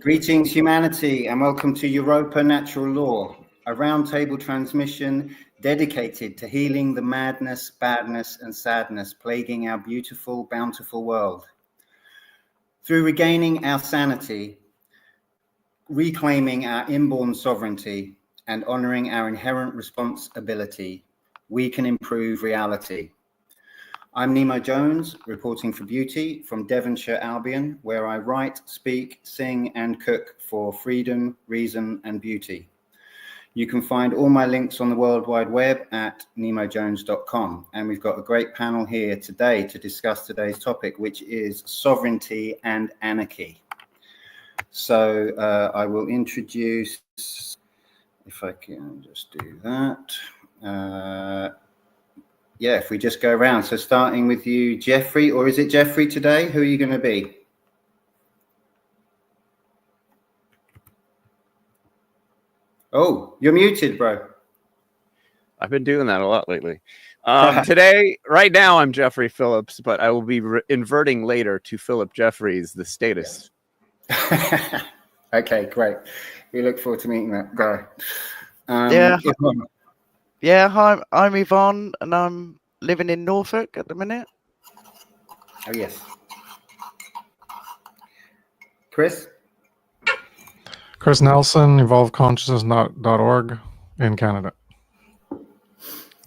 Greetings, humanity, and welcome to Europa Natural Law, a roundtable transmission dedicated to healing the madness, badness, and sadness plaguing our beautiful, bountiful world. Through regaining our sanity, reclaiming our inborn sovereignty, and honoring our inherent responsibility, we can improve reality. I'm Nemo Jones, reporting for Beauty from Devonshire, Albion, where I write, speak, sing, and cook for freedom, reason, and beauty. You can find all my links on the World Wide Web at nemojones.com. And we've got a great panel here today to discuss today's topic, which is sovereignty and anarchy. So I will introduce, if I can just do that. Yeah, if we just go around. So starting with you, Jeffrey, or is it Jeffrey today? Who are you going to be? Oh, you're muted, bro. I've been doing that a lot lately. Today, right now, I'm Jeffrey Phillips, but I will be inverting later to Philip Jeffries, the status. Okay, great. We look forward to meeting that guy. Yeah, hi, I'm Yvonne, and I'm living in Norfolk at the minute. Oh, yes. Chris? Chris Nelson, evolvedconsciousness.org in Canada.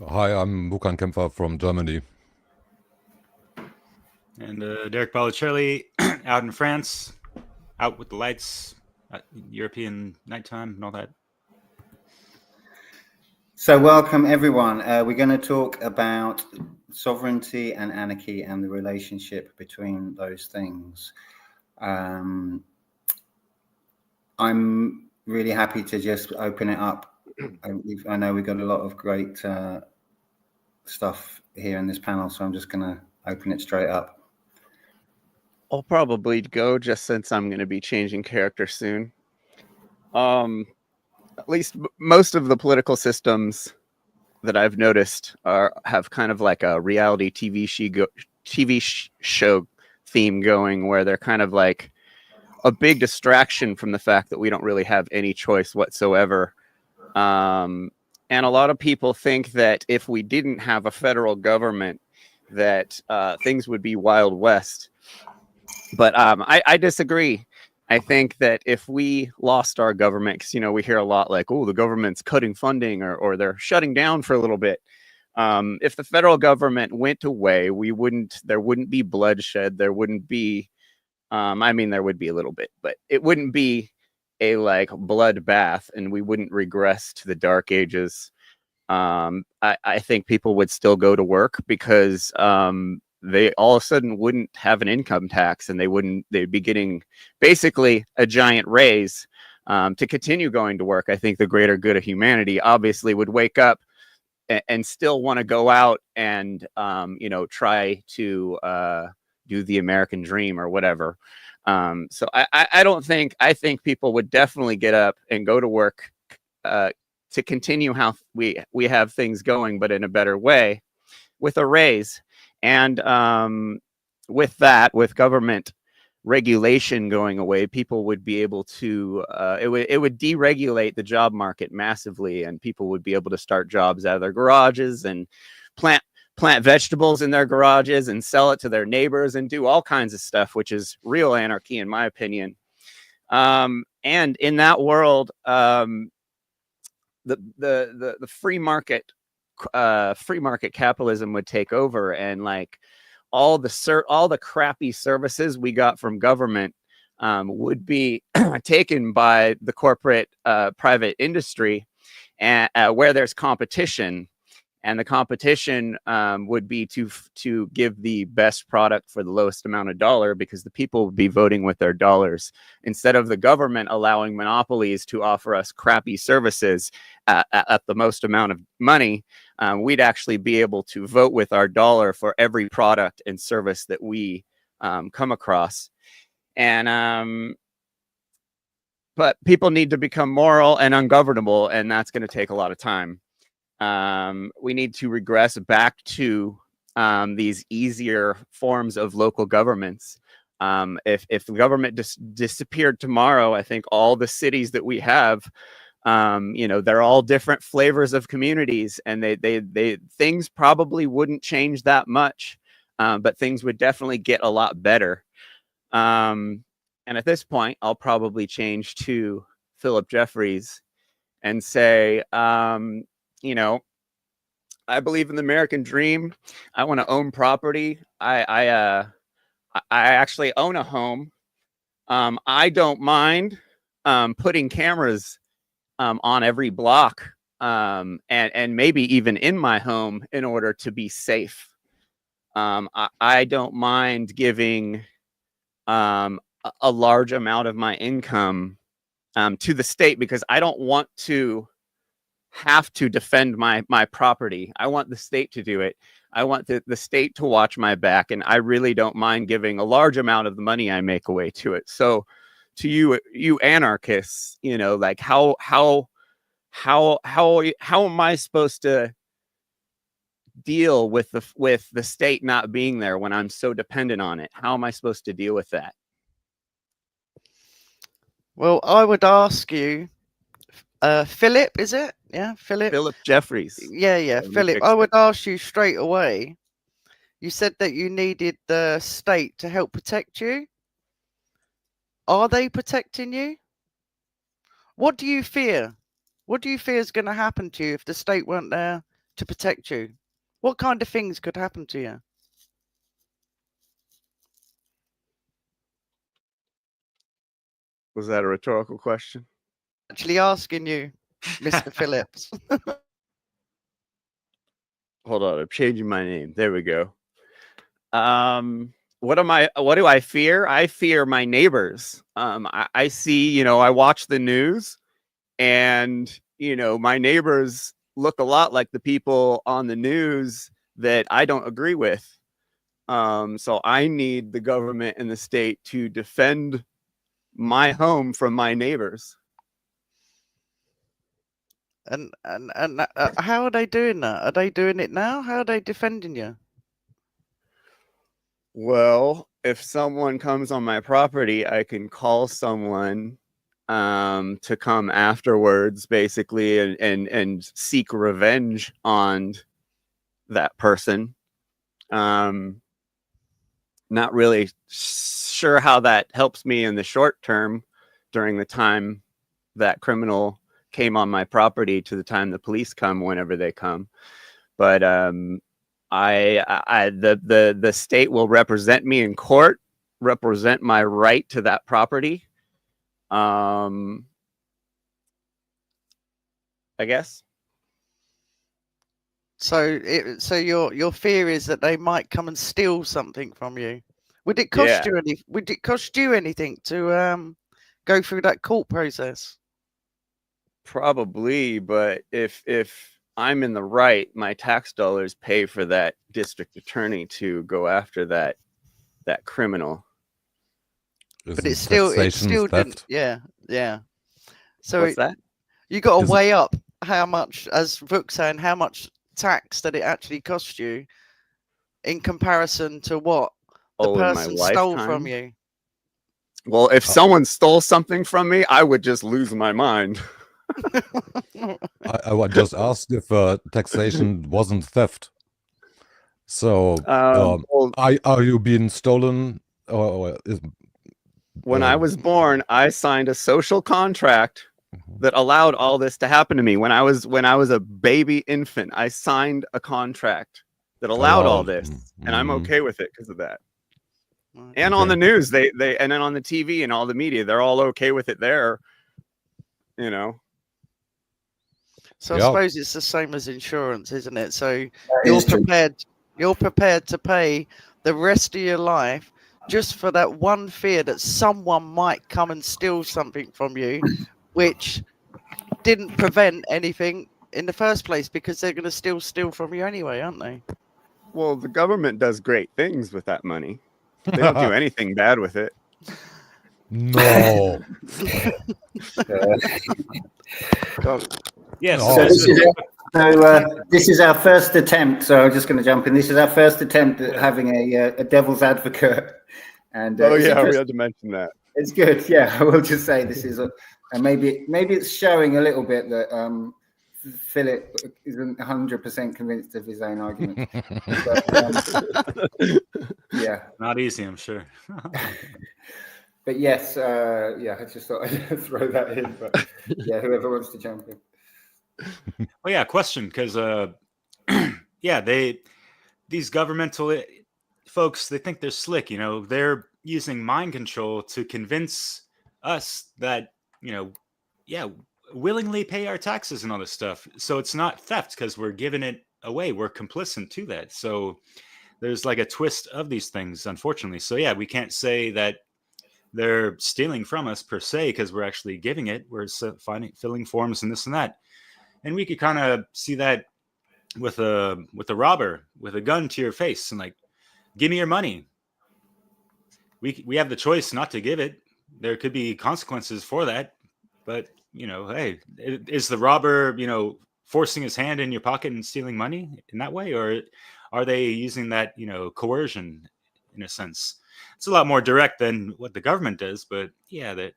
Hi, I'm Wukan Kempfer from Germany. And Derek Balicelli out in France, out with the lights, European nighttime and all that. So welcome, everyone. We're going to talk about sovereignty and anarchy and the relationship between those things. I'm really happy to just open it up. I know we've got a lot of great stuff here in this panel, so I'm just going to open it straight up. I'll probably go just since I'm going to be changing character soon. At least most of the political systems that I've noticed have kind of like a reality TV show theme going, where they're kind of like a big distraction from the fact that we don't really have any choice whatsoever. And a lot of people think that if we didn't have a federal government, that things would be Wild West. But I disagree. I think that if we lost our government, because, we hear a lot like, oh, the government's cutting funding or they're shutting down for a little bit. If the federal government went away, there wouldn't be bloodshed. There wouldn't be, there would be a little bit, but it wouldn't be a bloodbath, and we wouldn't regress to the dark ages. I think people would still go to work because they all of a sudden wouldn't have an income tax, and they'd be getting basically a giant raise to continue going to work. I think the greater good of humanity obviously would wake up and still want to go out and, try to do the American dream or whatever. So I think people would definitely get up and go to work to continue how we have things going, but in a better way with a raise. And with government regulation going away, people would be able to, it would deregulate the job market massively, and people would be able to start jobs out of their garages and plant vegetables in their garages and sell it to their neighbors and do all kinds of stuff, which is real anarchy, in my opinion. And in that world, the free market capitalism would take over, and all the crappy services we got from government would be taken by the corporate private industry, and where there's competition. And the competition would be to give the best product for the lowest amount of dollar, because the people would be voting with their dollars instead of the government allowing monopolies to offer us crappy services at the most amount of money. We'd actually be able to vote with our dollar for every product and service that we come across. And but people need to become moral and ungovernable, and that's going to take a lot of time. We need to regress back to these easier forms of local governments. If the government disappeared tomorrow, I think all the cities that we have, they're all different flavors of communities, and they things probably wouldn't change that much, but things would definitely get a lot better. And at this point, I'll probably change to Philip Jeffries and say, I believe in the American dream. I want to own property. I actually own a home. I don't mind putting cameras on every block, and maybe even in my home in order to be safe. I don't mind giving a large amount of my income to the state, because I don't want to have to defend my property. I want the state to do it. I want the state to watch my back, and I really don't mind giving a large amount of the money I make away to it. So to you anarchists, like how am I supposed to deal with the state not being there when I'm so dependent on it? How am I supposed to deal with that? Well, I would ask you, Philip, is it? Yeah, Philip. Philip Jeffries. Yeah, Philip. I would ask you straight away. You said that you needed the state to help protect you. Are they protecting you? What do you fear? What do you fear is going to happen to you if the state weren't there to protect you? What kind of things could happen to you? Was that a rhetorical question? Actually asking you, Mr. Phillips. Hold on, I'm changing my name. There we go. What do I fear? I fear my neighbors. I see, I watch the news, and my neighbors look a lot like the people on the news that I don't agree with. So I need the government and the state to defend my home from my neighbors. And how are they doing that? Are they doing it now? How are they defending you? Well, if someone comes on my property, I can call someone to come afterwards, basically, and seek revenge on that person. Not really sure how that helps me in the short term during the time that criminal came on my property to the time the police come, whenever they come. But the state will represent me in court, represent my right to that property. I guess. So your fear is that they might come and steal something from you. Would it cost you any? Would it cost you anything to go through that court process? Probably, but if I'm in the right, my tax dollars pay for that district attorney to go after that criminal. But it still didn't. Yeah. So what's that? You got to weigh up how much, as Vuk's saying, how much tax that it actually cost you in comparison to what the person stole from you. Well, if someone stole something from me, I would just lose my mind. I would just ask if taxation wasn't theft. So, are you being stolen? When I was born, I signed a social contract that allowed all this to happen to me. When I was a baby infant, I signed a contract that allowed all this, and I'm okay with it because of that. And on the news, they and then on the TV and all the media, they're all okay with it there. So I Yeah. suppose it's the same as insurance, isn't it? So That you're is true. prepared to pay the rest of your life just for that one fear that someone might come and steal something from you, which didn't prevent anything in the first place, because they're going to still steal from you anyway, aren't they? Well, the government does great things with that money. They don't do anything bad with it. No. Yeah. No. So This is our first attempt. So I'm just going to jump in. This is our first attempt at having a devil's advocate. And Oh yeah, we had to mention that. It's good. Yeah, I will just say this is, and maybe it's showing a little bit that Philip isn't 100% convinced of his own argument. But, yeah, not easy, I'm sure. But yes, yeah, I just thought I'd throw that in. But yeah, whoever wants to jump in. Well, yeah, question, because yeah, these governmental folks, they think they're slick. You know, they're using mind control to convince us that, you know, yeah, willingly pay our taxes and all this stuff. So it's not theft because we're giving it away. We're complicit to that. So there's like a twist of these things, unfortunately. So yeah, we can't say that they're stealing from us per se because we're actually giving it. We're filling forms and this and that. And we could kind of see that with a robber with a gun to your face and like, give me your money. We have the choice not to give it. There could be consequences for that. But, you know, hey, is the robber, you know, forcing his hand in your pocket and stealing money in that way? Or are they using that, you know, coercion in a sense? It's a lot more direct than what the government does. But yeah, that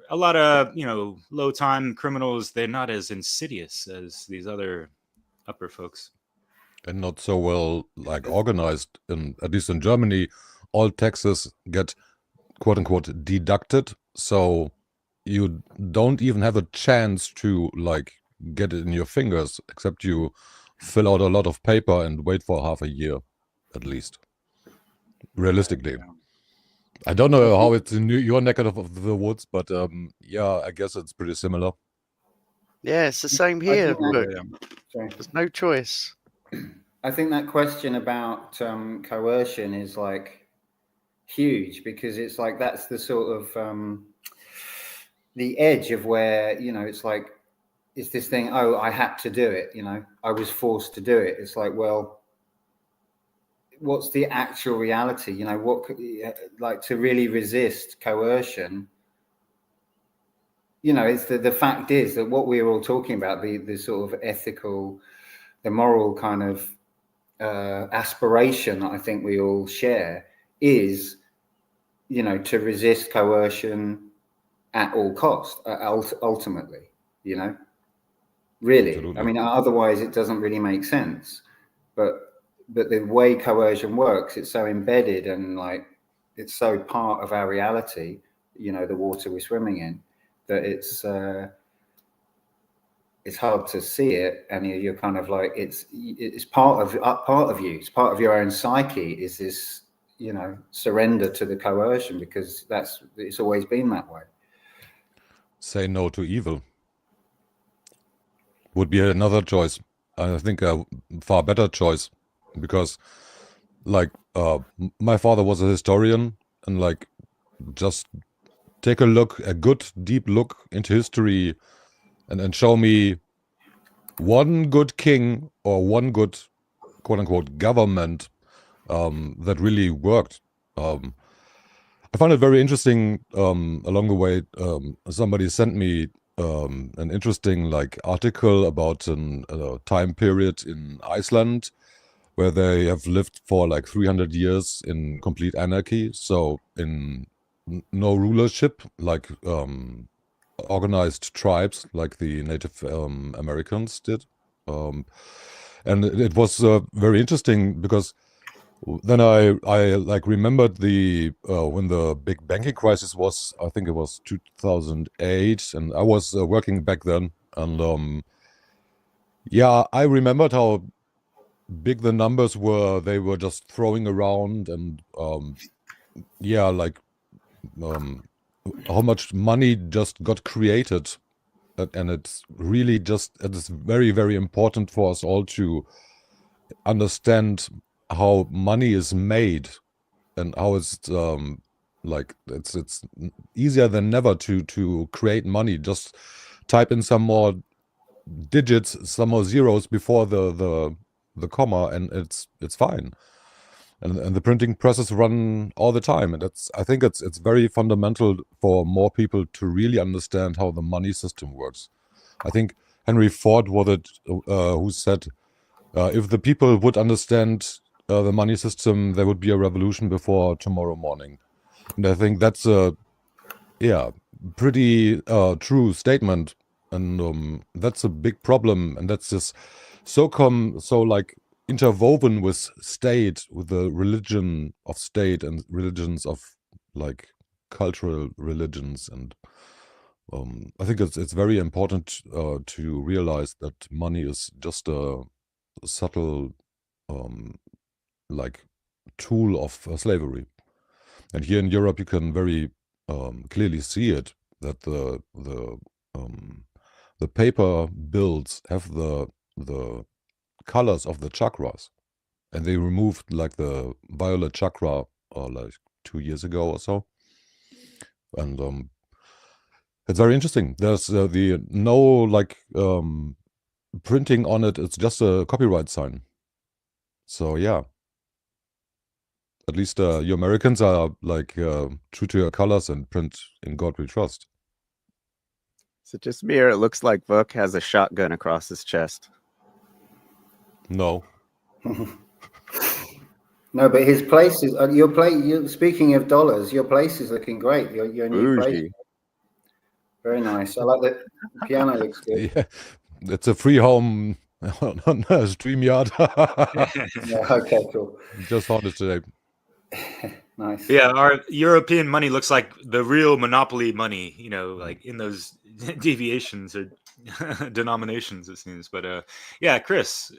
a lot of, you know, low-time criminals, they're not as insidious as these other upper folks. And not so well like organized. At least in Germany, all taxes get quote unquote deducted. So you don't even have a chance to like get it in your fingers, except you fill out a lot of paper and wait for half a year at least. Realistically. I don't know how it's in your neck of the woods, but yeah, I guess it's pretty similar. Yeah, it's the same here. Look, Sorry. there's no choice. I think that question about coercion is like huge, because it's like that's the sort of the edge of where, you know, it's like, it's this thing, oh, I had to do it, you know, I was forced to do it. It's like, well, what's the actual reality? You know, what, like, to really resist coercion, you know, it's the fact is that what we were all talking about, the sort of ethical, the moral kind of aspiration that I think we all share is, you know, to resist coercion at all cost, ultimately, you know, really. Absolutely. I mean, otherwise it doesn't really make sense. But the way coercion works, it's so embedded and like it's so part of our reality, you know, the water we're swimming in, that it's hard to see it, and you're kind of like, it's part of you, it's part of your own psyche, is this, you know, surrender to the coercion, because it's always been that way. Say no to evil would be another choice. I think a far better choice, because like my father was a historian, and like just take a good deep look into history and show me one good king or one good quote unquote government that really worked. I found it very interesting along the way. Somebody sent me an interesting like article about a time period in Iceland where they have lived for like 300 years in complete anarchy. So in no rulership, like organized tribes like the Native Americans did. And it was very interesting, because then I like remembered the when the big banking crisis was, I think it was 2008, and I was working back then, and yeah, I remembered how big the numbers were they were just throwing around, and yeah, like how much money just got created and it's really just, it is very, very important for us all to understand how money is made and how it's like it's easier than ever to create money. Just type in some more digits, some more zeros before the comma, and it's fine. And the printing presses run all the time, and I think it's very fundamental for more people to really understand how the money system works. I think Henry Ford was it who said, if the people would understand the money system, there would be a revolution before tomorrow morning. And I think that's a pretty true statement, and that's a big problem, and that's just so like interwoven with state, with the religion of state and religions of like cultural religions. And I think it's very important to realize that money is just a subtle like tool of slavery. And here in Europe, you can very clearly see it, that the paper bills have the colors of the chakras, and they removed like the violet chakra like 2 years ago or so. And it's very interesting. There's the no like printing on it. It's just a copyright sign. So yeah. At least you Americans are like true to your colors and print "In God We Trust." Is it just me, or it looks like Vuk has a shotgun across his chest? No. No, but his place is speaking of dollars, your place is looking great. Your new place, Bougie. very nice. I like the piano looks good. Yeah, it's a free home on StreamYard. Yeah, okay, cool. Just found it today. Nice. Yeah, our European money looks like the real monopoly money, you know, like in those deviations or denominations, it seems. But yeah, Chris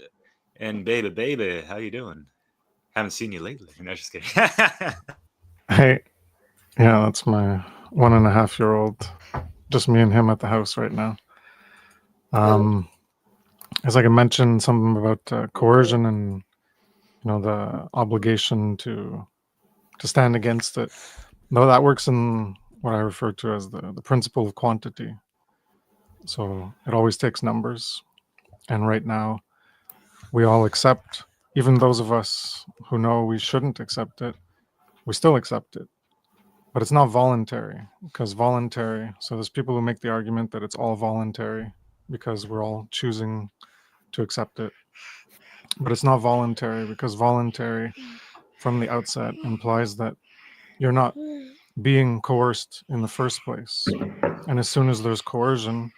and baby, how you doing? Haven't seen you lately. No, just kidding. Hey, yeah, that's my 1.5-year-old. Just me and him at the house right now. As like I mentioned, something about coercion and the obligation to stand against it. No, that works in what I refer to as the principle of quantity. So it always takes numbers, and right now we all accept, even those of us who know we shouldn't accept it, we still accept it. But it's not voluntary, because voluntary, so there's people who make the argument that it's all voluntary because we're all choosing to accept it. But it's not voluntary, because voluntary from the outset implies that you're not being coerced in the first place. And as soon as there's coercion,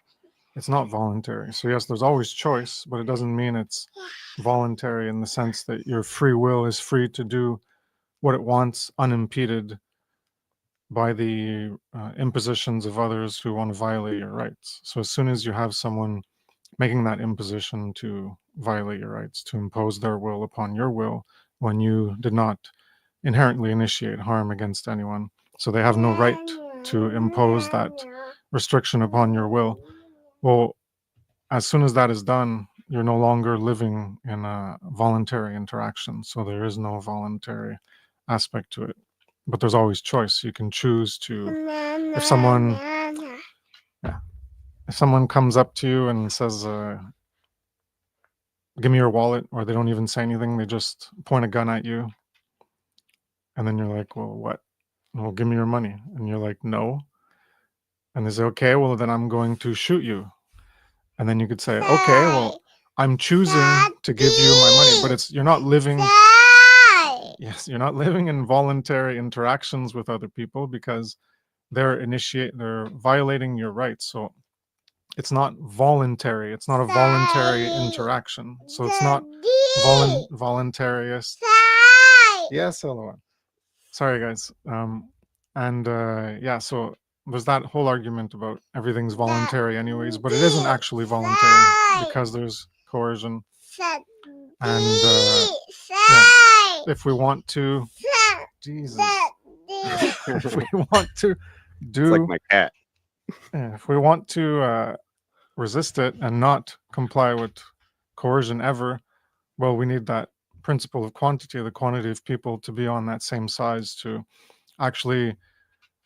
it's not voluntary. So yes, there's always choice, but it doesn't mean it's voluntary in the sense that your free will is free to do what it wants unimpeded by the impositions of others who want to violate your rights. So as soon as you have someone making that imposition to violate your rights, to impose their will upon your will, when you did not inherently initiate harm against anyone, so they have no right to impose that restriction upon your will. Well, as soon as that is done, you're no longer living in a voluntary interaction. So there is no voluntary aspect to it. But there's always choice. You can choose to, if someone comes up to you and says, give me your wallet, or they don't even say anything, they just point a gun at you. And then you're like, well, what? Well, give me your money. And you're like, no. And they say, okay, well, then I'm going to shoot you. And then you could say, okay, well, I'm choosing to give you my money, but you're not living. Yes, you're not living in voluntary interactions with other people, because they're violating your rights. So it's not voluntary. It's not a voluntary interaction. So it's not voluntarious. Yes, hello. Sorry, guys. Yeah, so there's that whole argument about everything's voluntary anyways, but it isn't actually voluntary because there's coercion. And yeah, if we want to, Jesus, if we want to do, It's like my cat. if we want to resist it and not comply with coercion ever, well, we need that principle of quantity, the quantity of people to be on that same size to actually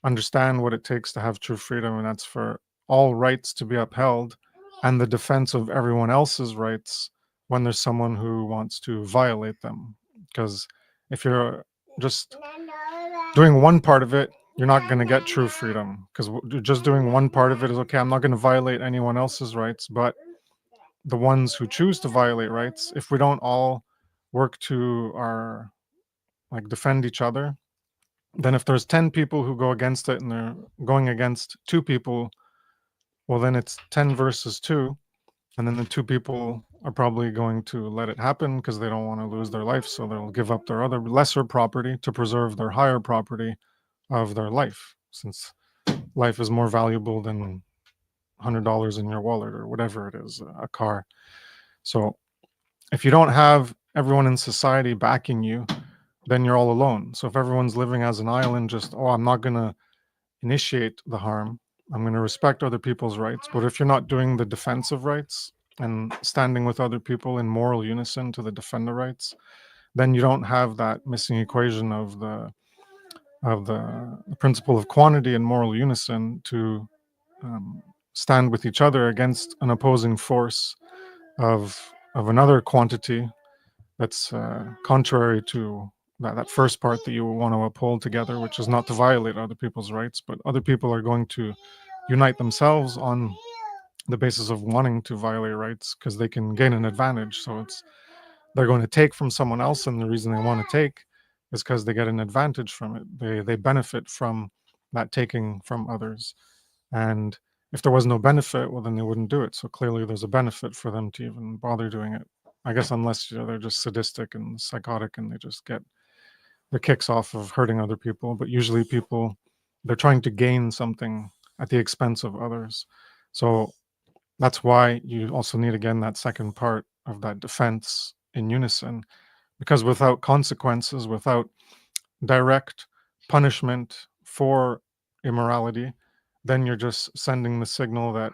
understand what it takes to have true freedom, and that's for all rights to be upheld and the defense of everyone else's rights when there's someone who wants to violate them. Because if you're just doing one part of it, you're not going to get true freedom, because just doing one part of it is okay. I'm not going to violate anyone else's rights, but the ones who choose to violate rights, if we don't all work to our defend each other, then if there's 10 people who go against it and they're going against 2 people, well, then it's 10 versus 2, and then the 2 people are probably going to let it happen because they don't want to lose their life, so they'll give up their other lesser property to preserve their higher property of their life, since life is more valuable than $100 in your wallet or whatever it is, a car. So if you don't have everyone in society backing you, then you're all alone. So if everyone's living as an island, just, oh, I'm not going to initiate the harm, I'm going to respect other people's rights. But if you're not doing the defensive rights and standing with other people in moral unison to defend the rights, then you don't have that missing equation of the principle of quantity and moral unison to stand with each other against an opposing force of another quantity that's contrary to that first part that you want to uphold together, which is not to violate other people's rights, but other people are going to unite themselves on the basis of wanting to violate rights because they can gain an advantage. So they're going to take from someone else, and the reason they want to take is because they get an advantage from it. They benefit from that taking from others. And if there was no benefit, well, then they wouldn't do it. So clearly there's a benefit for them to even bother doing it. I guess unless they're just sadistic and psychotic and they just get the kicks off of hurting other people. But usually people, they're trying to gain something at the expense of others. So that's why you also need, again, that second part of that defense in unison, because without consequences, without direct punishment for immorality, then you're just sending the signal that,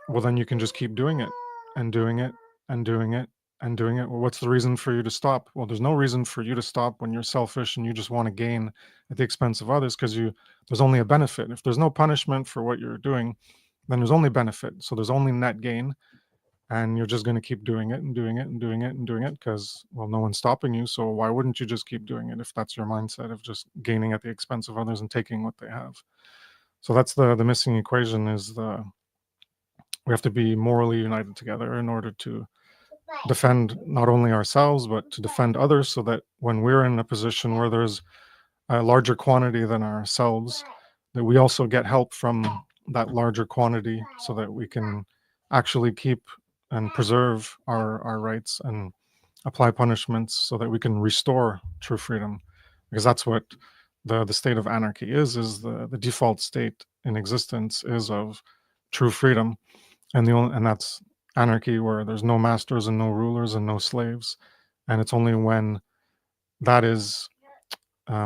well, then you can just keep doing it and doing it and doing it and doing it. Well, what's the reason for you to stop? Well, there's no reason for you to stop when you're selfish and you just want to gain at the expense of others, because there's only a benefit. If there's no punishment for what you're doing, then there's only benefit. So there's only net gain, and you're just going to keep doing it and doing it and doing it and doing it because, well, no one's stopping you. So why wouldn't you just keep doing it if that's your mindset of just gaining at the expense of others and taking what they have? So that's the missing equation, is we have to be morally united together in order to defend not only ourselves, but to defend others, so that when we're in a position where there's a larger quantity than ourselves, that we also get help from that larger quantity so that we can actually keep and preserve our rights and apply punishments so that we can restore true freedom. Because that's what the state of anarchy is the default state in existence is of true freedom. And that's anarchy, where there's no masters and no rulers and no slaves. And it's only when that is, it's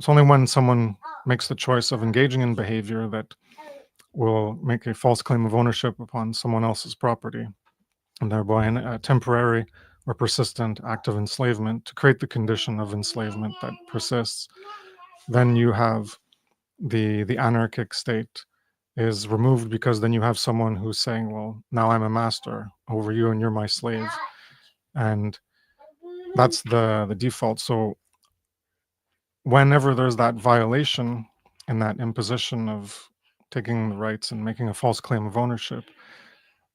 only when someone makes the choice of engaging in behavior that will make a false claim of ownership upon someone else's property, and thereby a temporary or persistent act of enslavement to create the condition of enslavement that persists. Then you have the anarchic state is removed, because then you have someone who's saying, well, now I'm a master over you and you're my slave. And that's the default. So whenever there's that violation and that imposition of taking the rights and making a false claim of ownership,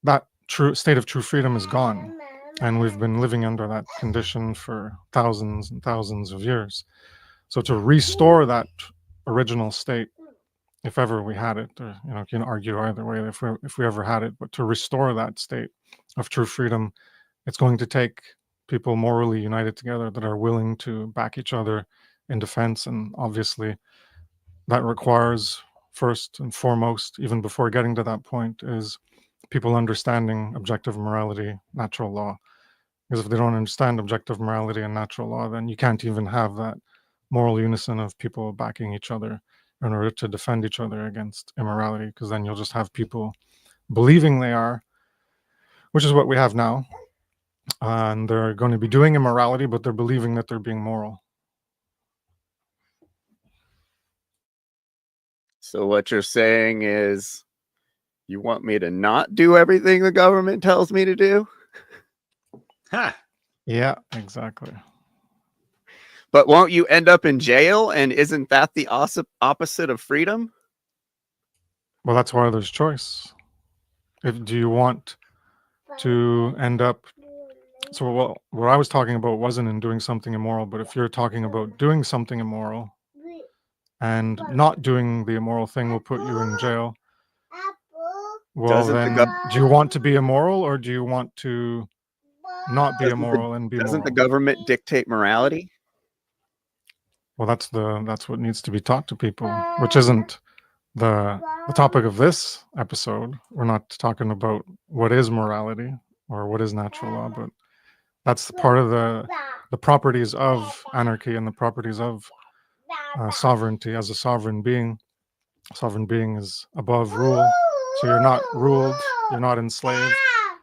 that true state of true freedom is gone. And we've been living under that condition for thousands and thousands of years. So to restore that original state, if ever we had it, or you can argue either way if we ever had it, but to restore that state of true freedom, it's going to take people morally united together that are willing to back each other in defense. And obviously that requires, first and foremost, even before getting to that point, is people understanding objective morality, natural law. Because if they don't understand objective morality and natural law, then you can't even have that moral unison of people backing each other in order to defend each other against immorality, because then you'll just have people believing they are, which is what we have now. And they're going to be doing immorality, but they're believing that they're being moral. So what you're saying is you want me to not do everything the government tells me to do? Ha! Yeah, exactly. But won't you end up in jail? And isn't that the opposite of freedom? Well, that's why there's choice. Do you want to end up... So what I was talking about wasn't in doing something immoral, but if you're talking about doing something immoral and not doing the immoral thing will put you in jail, well, then do you want to be immoral, or do you want to not be immoral and be moral? Doesn't the government dictate morality? Well, that's what needs to be taught to people, which isn't the topic of this episode. We're not talking about what is morality or what is natural law, but that's part of the properties of anarchy and the properties of sovereignty. As a sovereign being is above rule, so you're not ruled, you're not enslaved.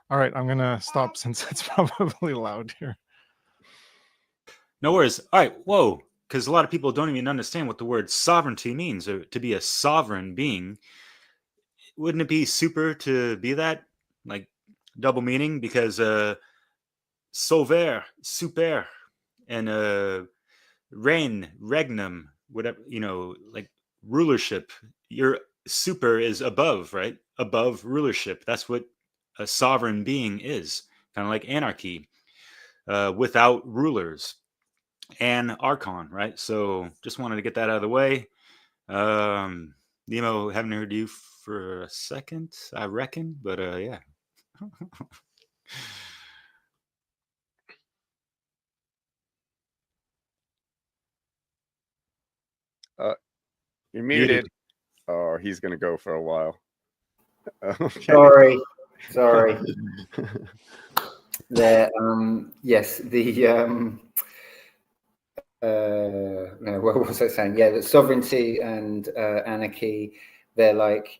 All right, I'm gonna stop since it's probably loud here. No worries. All right, whoa, because a lot of people don't even understand what the word sovereignty means, or to be a sovereign being. Wouldn't it be super to be that? Like double meaning, because sauver, super, and reign, regnum, whatever, like rulership. Your super is above, right? Above rulership. That's what a sovereign being is. Kind of like anarchy, without rulers. And Archon, right? So just wanted to get that out of the way. Nemo, haven't heard you for a second, I reckon, but yeah. You're muted. Oh, he's gonna go for a while. Okay. Sorry. There. Yes. No, what was I saying? Yeah, the sovereignty and anarchy. They're like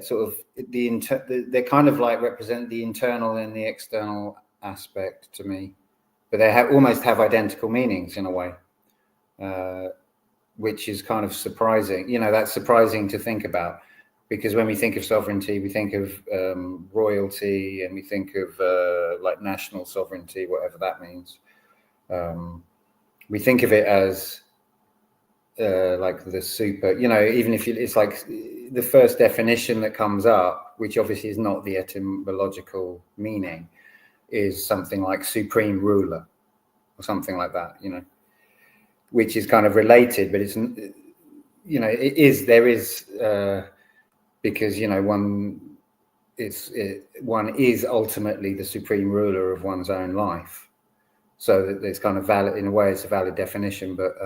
sort of they're kind of like represent the internal and the external aspect to me, but they almost have identical meanings in a way. Which is kind of surprising. That's surprising to think about, because when we think of sovereignty, we think of royalty, and we think of like national sovereignty, whatever that means. We think of it as like the super, even if it's like the first definition that comes up, which obviously is not the etymological meaning, is something like supreme ruler or something like that, which is kind of related, but it's, there is, because, one is ultimately the supreme ruler of one's own life. So that it's kind of valid, in a way, it's a valid definition, but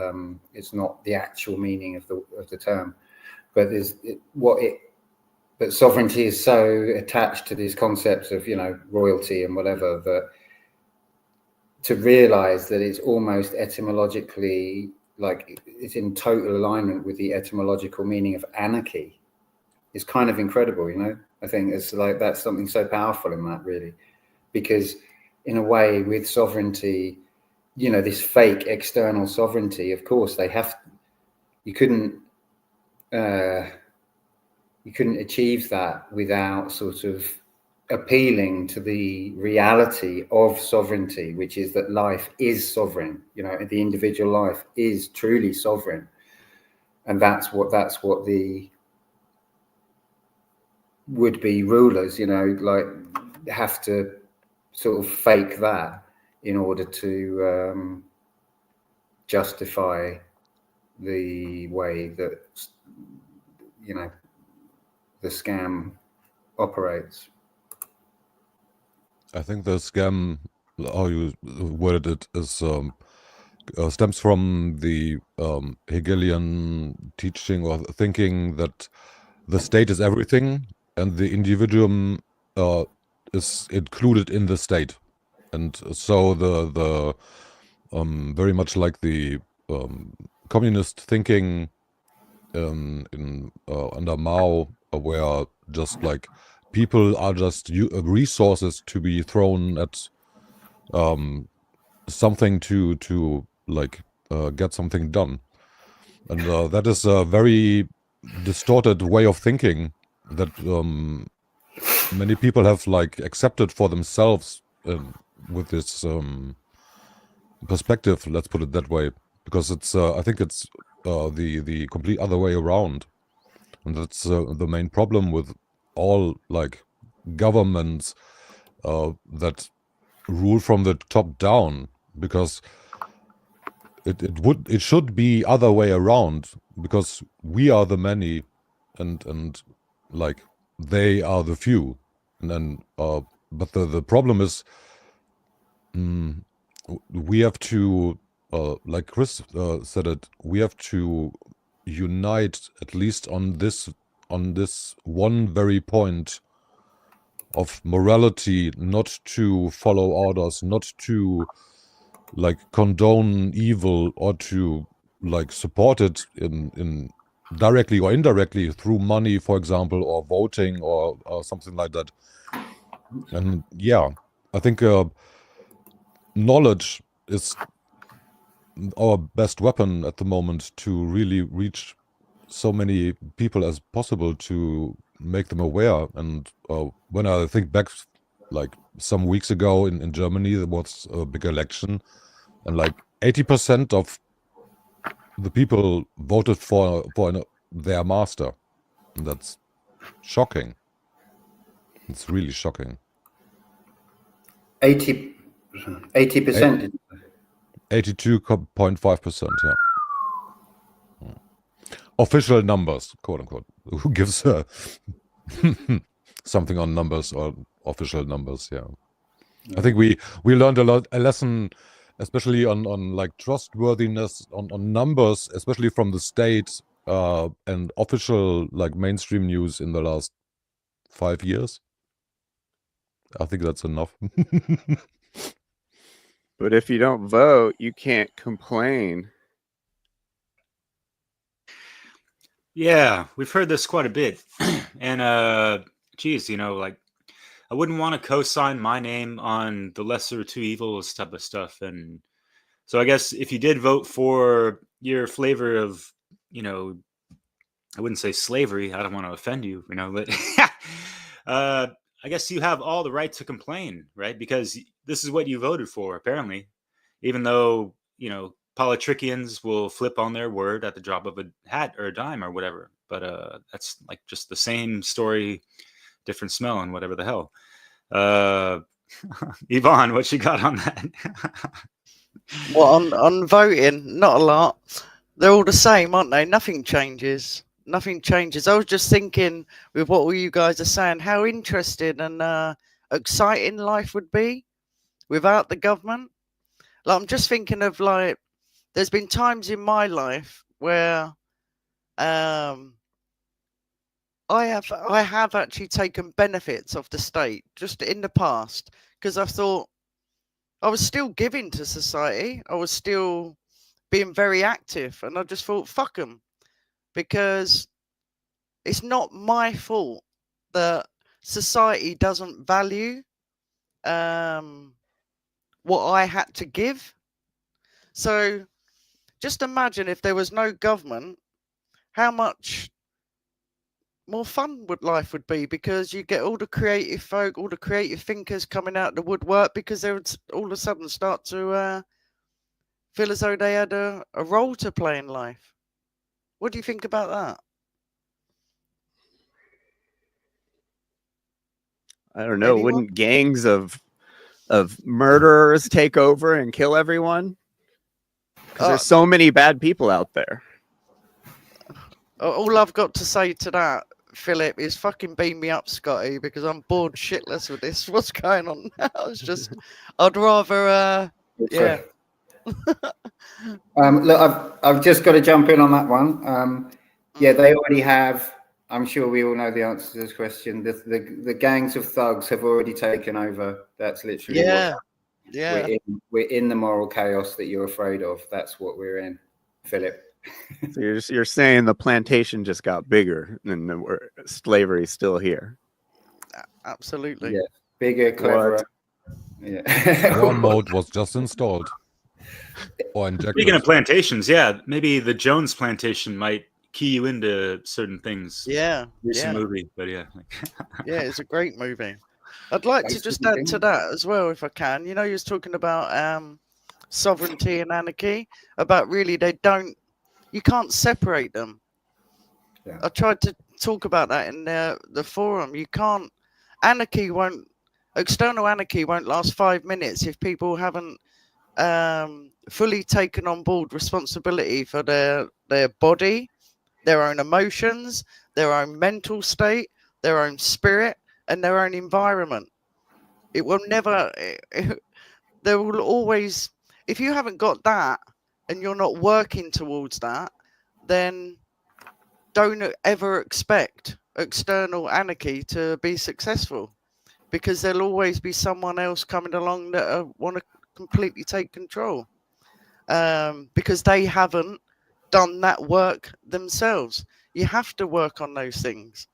it's not the actual meaning of the term. But but sovereignty is so attached to these concepts of, royalty and whatever, that to realize that it's almost etymologically, like it's in total alignment with the etymological meaning of anarchy is kind of incredible, I think it's like, that's something so powerful in that, really, because in a way with sovereignty, this fake external sovereignty, of course you couldn't achieve that without sort of appealing to the reality of sovereignty, which is that life is sovereign, the individual life is truly sovereign. And that's what the would-be rulers, like have to sort of fake that in order to justify the way that, the scam operates. I think the scam, how you worded it, is stems from the Hegelian teaching or thinking that the state is everything and the individuum is included in the state, and so the very much like the communist thinking in under Mao, where just like people are just resources to be thrown at something to like get something done, and that is a very distorted way of thinking that many people have like accepted for themselves with this perspective. Let's put it that way, because it's I think it's the complete other way around, and that's the main problem with all like governments that rule from the top down, because it should be other way around, because we are the many and like they are the few, and then but the problem is we have to like Chris said it, we have to unite at least on this one very point of morality, not to follow orders, not to like condone evil, or to like support it in directly or indirectly through money, for example, or voting or something like that. And yeah, I think knowledge is our best weapon at the moment to really reach so many people as possible, to make them aware. And when I think back, like some weeks ago in Germany, there was a big election, and like 80% of the people voted for their master. And that's shocking. It's really shocking. 80%. 82.5%, yeah. Official numbers, quote unquote. Who gives something on numbers or official numbers? Yeah, I think we learned a lesson, especially on like trustworthiness on numbers, especially from the state and official like mainstream news in the last 5 years. I think that's enough. But if you don't vote, you can't complain. Yeah, we've heard this quite a bit. And geez, you know, like I wouldn't want to co-sign my name on the lesser of two evils type of stuff. And so I guess if you did vote for your flavor of, you know, I wouldn't say slavery, I don't want to offend you, you know, but I guess you have all the right to complain, right? Because this is what you voted for, apparently, even though, you know, politricians will flip on their word at the drop of a hat or a dime or whatever. But that's like just the same story, different smell, and whatever the hell. Yvonne, what you got on that? Well, on voting, not a lot. They're all the same, aren't they? Nothing changes. Nothing changes. I was just thinking, with what all you guys are saying, how interesting and exciting life would be without the government. Like, I'm just thinking of like, there's been times in my life where I have actually taken benefits of the state just in the past, because I thought I was still giving to society. I was still being very active, and I just thought, fuck them, because it's not my fault that society doesn't value what I had to give. So just imagine if there was no government, how much more fun life would be, because you get all the creative folk, all the creative thinkers coming out the woodwork, because they would all of a sudden start to feel as though they had a role to play in life. What do you think about that? I don't know. Anyone? Wouldn't gangs of murderers take over and kill everyone? Because there's so many bad people out there. All I've got to say to that, Philip, is fucking beam me up, Scotty, because I'm bored shitless with this. What's going on now? It's just, I'd rather, yeah. Look, I've just got to jump in on that one. Yeah, they already have. I'm sure we all know the answer to this question. The gangs of thugs have already taken over. That's literally we're in the moral chaos that you're afraid of. That's what we're in, Philip. So you're saying the plantation just got bigger and slavery's still here. Absolutely. Yeah, bigger, cleverer. Yeah. War mode was just installed or injected. Speaking of plantations, yeah, maybe the Jones plantation might key you into certain things. Yeah. Recent Yeah. movie, but yeah. Yeah, it's a great movie. I'd like to just add to that as well, if I can. You know, you was talking about sovereignty and anarchy, about really you can't separate them. Yeah. I tried to talk about that in the forum. You can't, external anarchy won't last 5 minutes if people haven't fully taken on board responsibility for their body, their own emotions, their own mental state, their own spirit, and their own environment. It will never, there will always, if you haven't got that and you're not working towards that, then don't ever expect external anarchy to be successful, because there'll always be someone else coming along that want to completely take control, because they haven't done that work themselves. You have to work on those things.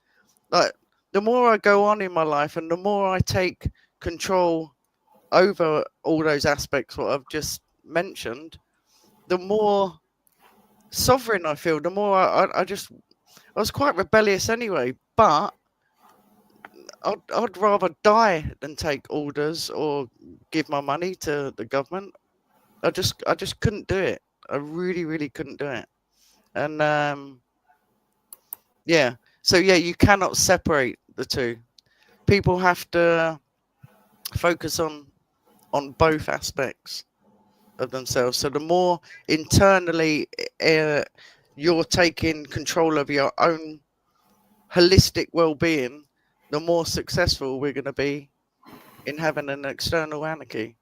Like, the more I go on in my life and the more I take control over all those aspects what I've just mentioned, the more sovereign I feel. The more I was quite rebellious anyway, but I'd rather die than take orders or give my money to the government. I just couldn't do it. I really couldn't do it. And yeah, so yeah, you cannot separate the two. People have to focus on both aspects of themselves. So the more internally you're taking control of your own holistic well-being, the more successful we're going to be in having an external anarchy.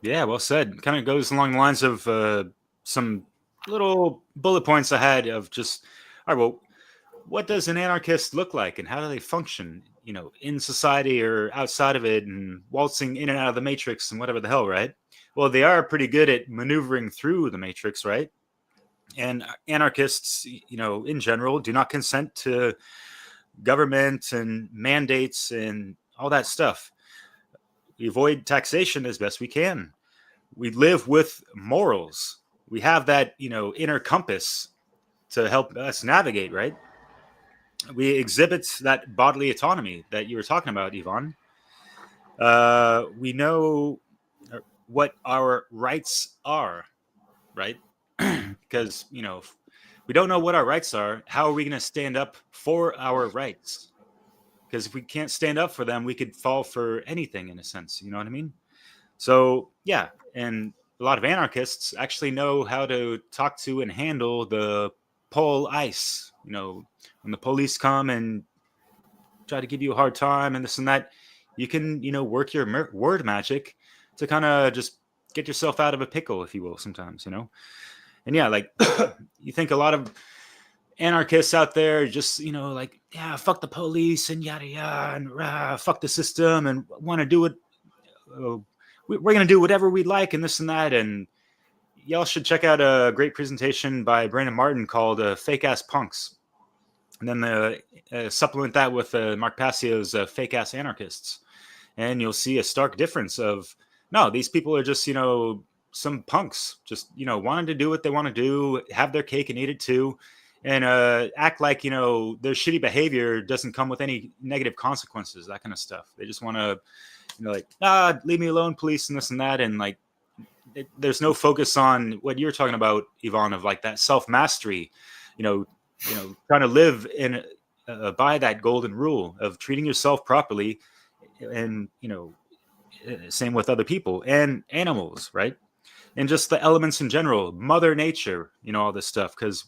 Yeah, well said. Kind of goes along the lines of some little bullet points I had of just, all right, well, what does an anarchist look like and how do they function, you know, in society or outside of it, and waltzing in and out of the matrix and whatever the hell, right? Well, they are pretty good at maneuvering through the matrix, right? And anarchists, you know, in general, do not consent to government and mandates and all that stuff. We avoid taxation as best we can. We live with morals. We have that, you know, inner compass to help us navigate, right? We exhibit that bodily autonomy that you were talking about, Yvonne. We know what our rights are, right? Because, you know, if we don't know what our rights are, how are we going to stand up for our rights? Because if we can't stand up for them, we could fall for anything in a sense. You know what I mean? So, yeah. And a lot of anarchists actually know how to talk to and handle the pole ice. You know, when the police come and try to give you a hard time and this and that, you can, you know, work your word magic to kind of just get yourself out of a pickle, if you will, sometimes, you know? And yeah, like you think a lot of anarchists out there just, you know, like, yeah, fuck the police and yada yada and fuck the system and want to do it. We're going to do whatever we like and this and that. And y'all should check out a great presentation by Brandon Martin called Fake Ass Punks. And then supplement that with Mark Passio's Fake Ass Anarchists. And you'll see a stark difference of, no, these people are just, you know, some punks just, you know, wanting to do what they want to do, have their cake and eat it too, and act like, you know, their shitty behavior doesn't come with any negative consequences, that kind of stuff. They just want to, you know, like, leave me alone, police, and this and that. And like, there's no focus on what you're talking about, Yvonne, of like that self-mastery, you know, trying to live in by that golden rule of treating yourself properly, and, you know, same with other people and animals, right? And just the elements in general, Mother Nature, you know, all this stuff. Because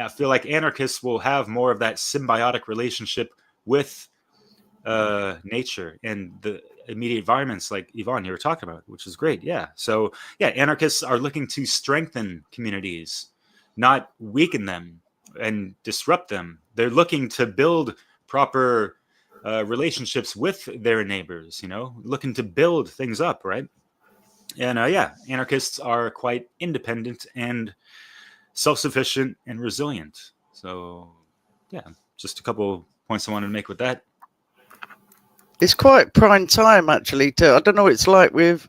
I feel like anarchists will have more of that symbiotic relationship with nature and the immediate environments, like Yvonne, you were talking about, which is great. Yeah. So yeah, anarchists are looking to strengthen communities, not weaken them and disrupt them. They're looking to build proper relationships with their neighbors, you know, looking to build things up, right? And yeah, anarchists are quite independent and self-sufficient and resilient. So yeah, just a couple points I wanted to make with that. It's quite prime time, actually. I don't know what it's like with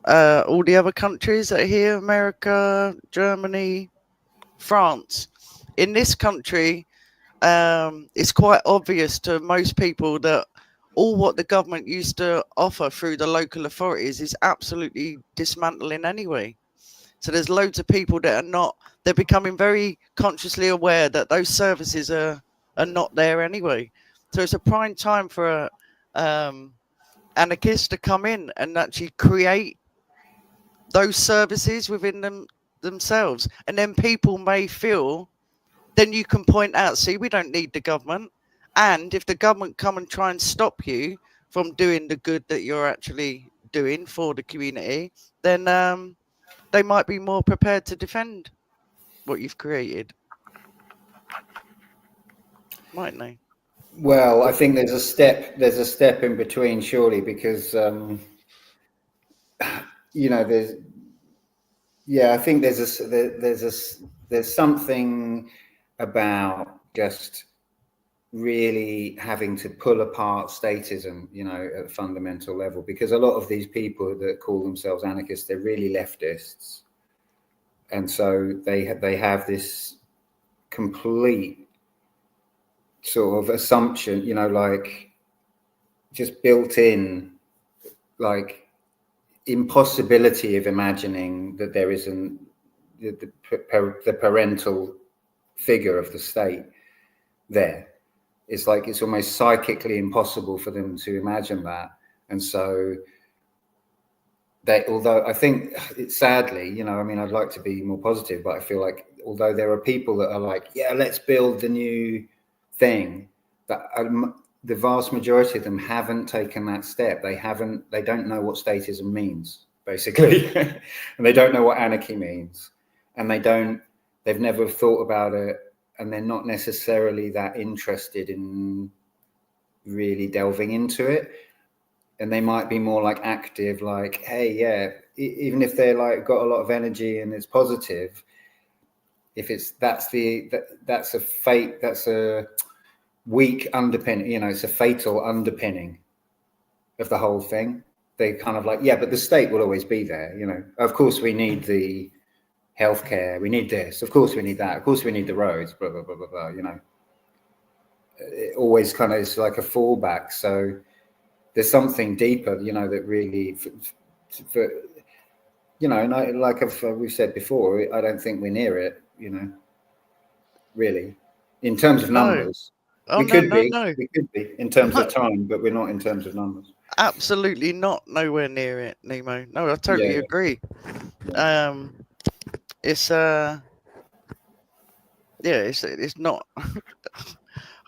all the other countries that are here, America, Germany, France. In this country, it's quite obvious to most people that all what the government used to offer through the local authorities is absolutely dismantling anyway. So there's loads of people that are not, they're becoming very consciously aware that those services are not there anyway. So it's a prime time for anarchists to come in and actually create those services within themselves. And then people may feel, then you can point out, see, we don't need the government. And if the government come and try and stop you from doing the good that you're actually doing for the community, then they might be more prepared to defend what you've created. Mightn't they? Well, I think there's a step in between, surely, because you know, I think there's something about just really having to pull apart statism, you know, at a fundamental level, because a lot of these people that call themselves anarchists, they're really leftists, and so they have this complete sort of assumption, you know, like just built in, like impossibility of imagining that there isn't the parental figure of the state there. It's like it's almost psychically impossible for them to imagine that. And so although I think it's sadly, you know, I mean, I'd like to be more positive, but I feel like although there are people that are like, yeah, let's build the new thing, that the vast majority of them haven't taken that step. They don't know what statism means, basically. And they don't know what anarchy means. And they've never thought about it. And they're not necessarily that interested in really delving into it. And they might be more like active, like, hey, yeah, even if they're like got a lot of energy and it's positive, if that's a weak underpinning, you know, it's a fatal underpinning of the whole thing. They kind of like, yeah, but the state will always be there, you know. Of course we need the healthcare, we need this, of course we need that, of course we need the roads, blah blah blah blah blah, you know. It always kind of is like a fallback. So there's something deeper, you know, that really for you know, and like we've said before, I don't think we're near it, you know, really, in terms of numbers. We could be in terms of time, but we're not in terms of numbers. Absolutely not, nowhere near it, Nemo. No, I totally agree. It's it's not.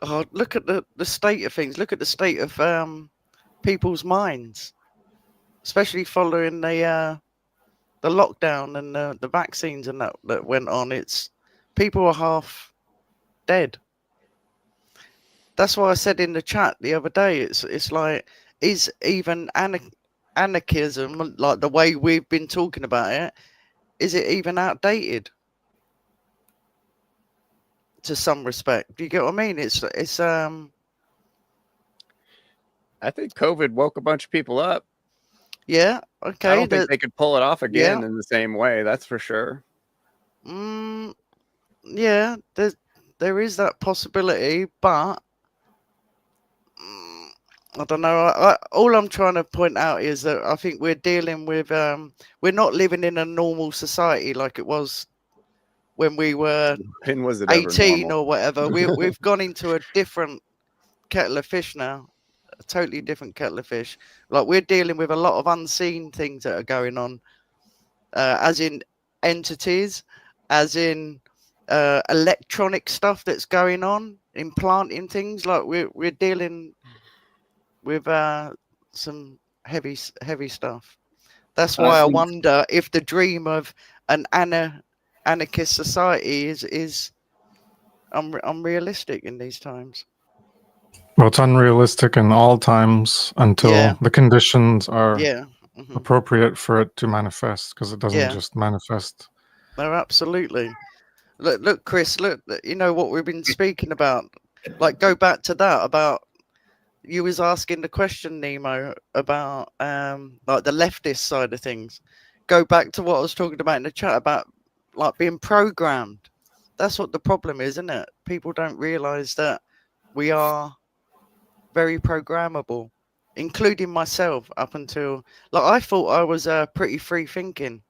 Oh, look at the state of things. Look at the state of people's minds, especially following the lockdown and the vaccines and that went on. It's people are half dead. That's why I said in the chat the other day, it's like, is even anarchism, like the way we've been talking about it, is it even outdated to some respect? Do you get what I mean? It's I think COVID woke a bunch of people up. Yeah, okay. I don't think they could pull it off again in the same way, that's for sure. Yeah, there is that possibility, but I don't know. All I'm trying to point out is that I think we're dealing with we're not living in a normal society like it was when we were 18 or whatever. We've gone into a different kettle of fish now, a totally different kettle of fish. Like we're dealing with a lot of unseen things that are going on, as in entities, as in electronic stuff that's going on, implanting things. Like we're dealing with some heavy stuff. That's why I wonder if the dream of an anarchist society is unrealistic in these times. Well, it's unrealistic in all times until the conditions are appropriate for it to manifest, because it doesn't just manifest. No, absolutely. Look, Chris, look, you know what we've been speaking about. like go back to that about you was asking the question, Nemo, about like the leftist side of things. Go back to what I was talking about in the chat about like being programmed. That's what the problem is, isn't it? People don't realize that we are very programmable, including myself. Up until like I thought I was pretty free thinking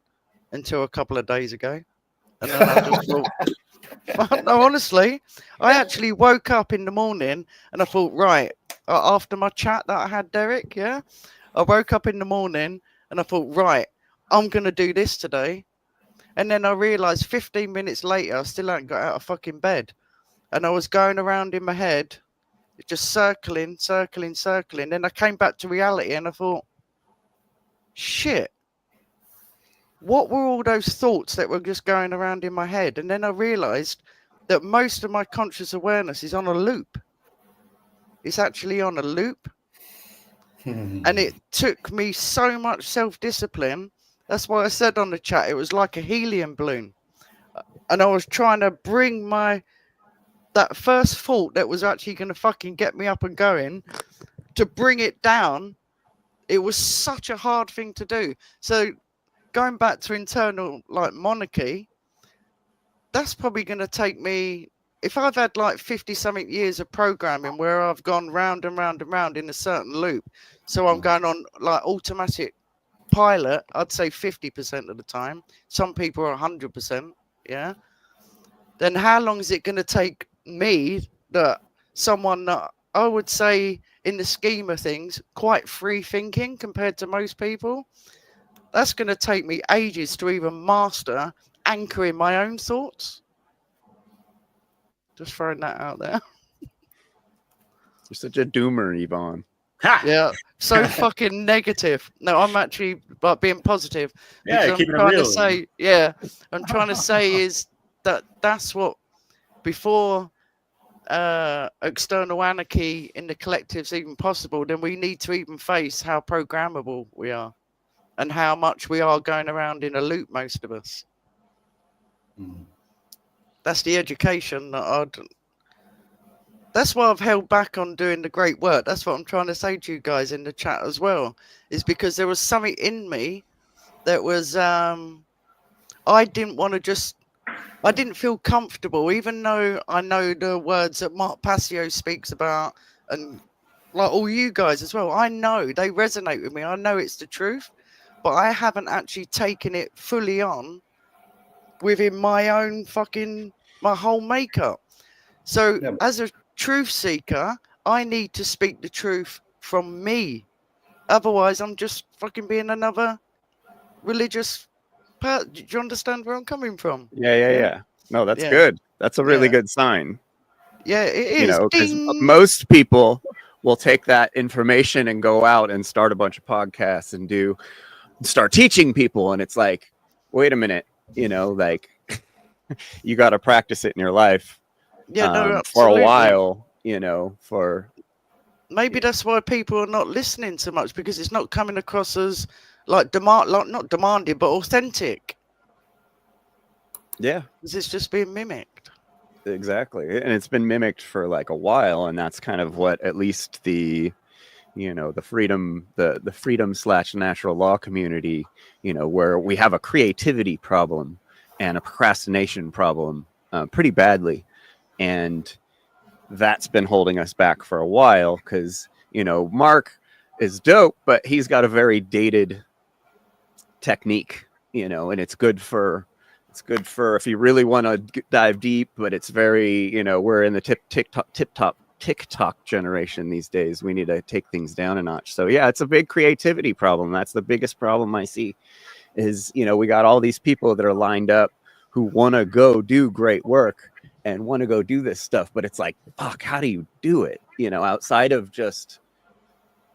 until a couple of days ago, and then I just thought. No, honestly, I actually woke up in the morning and I thought, right, after my chat that I had, Derek, yeah, I woke up in the morning and I thought, right, I'm going to do this today. And then I realized 15 minutes later, I still hadn't got out of fucking bed. And I was going around in my head, just circling. Then I came back to reality and I thought, shit, what were all those thoughts that were just going around in my head? And then I realized that most of my conscious awareness is on a loop. It's actually on a loop. And it took me so much self-discipline. That's why I said on the chat, it was like a helium balloon. And I was trying to bring that first thought that was actually going to fucking get me up and going, to bring it down. It was such a hard thing to do. So going back to internal like monarchy, that's probably going to take me, if I've had like 50 something years of programming where I've gone round and round and round in a certain loop, so I'm going on like automatic pilot, I'd say 50% of the time. Some people are 100%, yeah. Then how long is it going to take me, that someone that I would say in the scheme of things quite free thinking compared to most people, that's going to take me ages to even master anchoring my own thoughts. Just throwing that out there. You're such a doomer, Yvonne. Ha! Yeah, so fucking negative. No, I'm actually like being positive. Yeah, I'm keeping it trying to real. say, yeah, I'm trying to say is that's what before external anarchy in the collective's even possible, then we need to even face how programmable we are and how much we are going around in a loop, most of us. That's the education that that's why I've held back on doing the great work. That's what I'm trying to say to you guys in the chat as well, is because there was something in me that was I didn't want to just, I didn't feel comfortable, even though I know the words that Mark Passio speaks about, and like all you guys as well. I know they resonate with me. I know it's the truth, but I haven't actually taken it fully on within my own my whole makeup. So Yeah. as a truth seeker, I need to speak the truth from me. Otherwise, I'm just fucking being another religious. Do you understand where I'm coming from? Yeah. No, that's Yeah. good. That's a really Yeah. good sign. Yeah, it is. You know, because Ding! most people will take that information and go out and start a bunch of podcasts and start teaching people. And it's like, wait a minute, you know, like you got to practice it in your life. Yeah, no, for absolutely. a while, you know, maybe that's why people are not listening so much, because it's not coming across as like not demanding, but authentic. Yeah, because it's just being mimicked. Exactly. And it's been mimicked for like a while, and that's kind of what at least the freedom / natural law community, you know, where we have a creativity problem and a procrastination problem pretty badly. And that's been holding us back for a while because, you know, Mark is dope, but he's got a very dated technique, you know, and it's good for if you really want to dive deep, but it's very, you know, we're in the TikTok generation these days. We need to take things down a notch. So yeah, it's a big creativity problem. That's the biggest problem I see is, you know, we got all these people that are lined up who want to go do great work and want to go do this stuff, but it's like, fuck, how do you do it? You know, outside of just,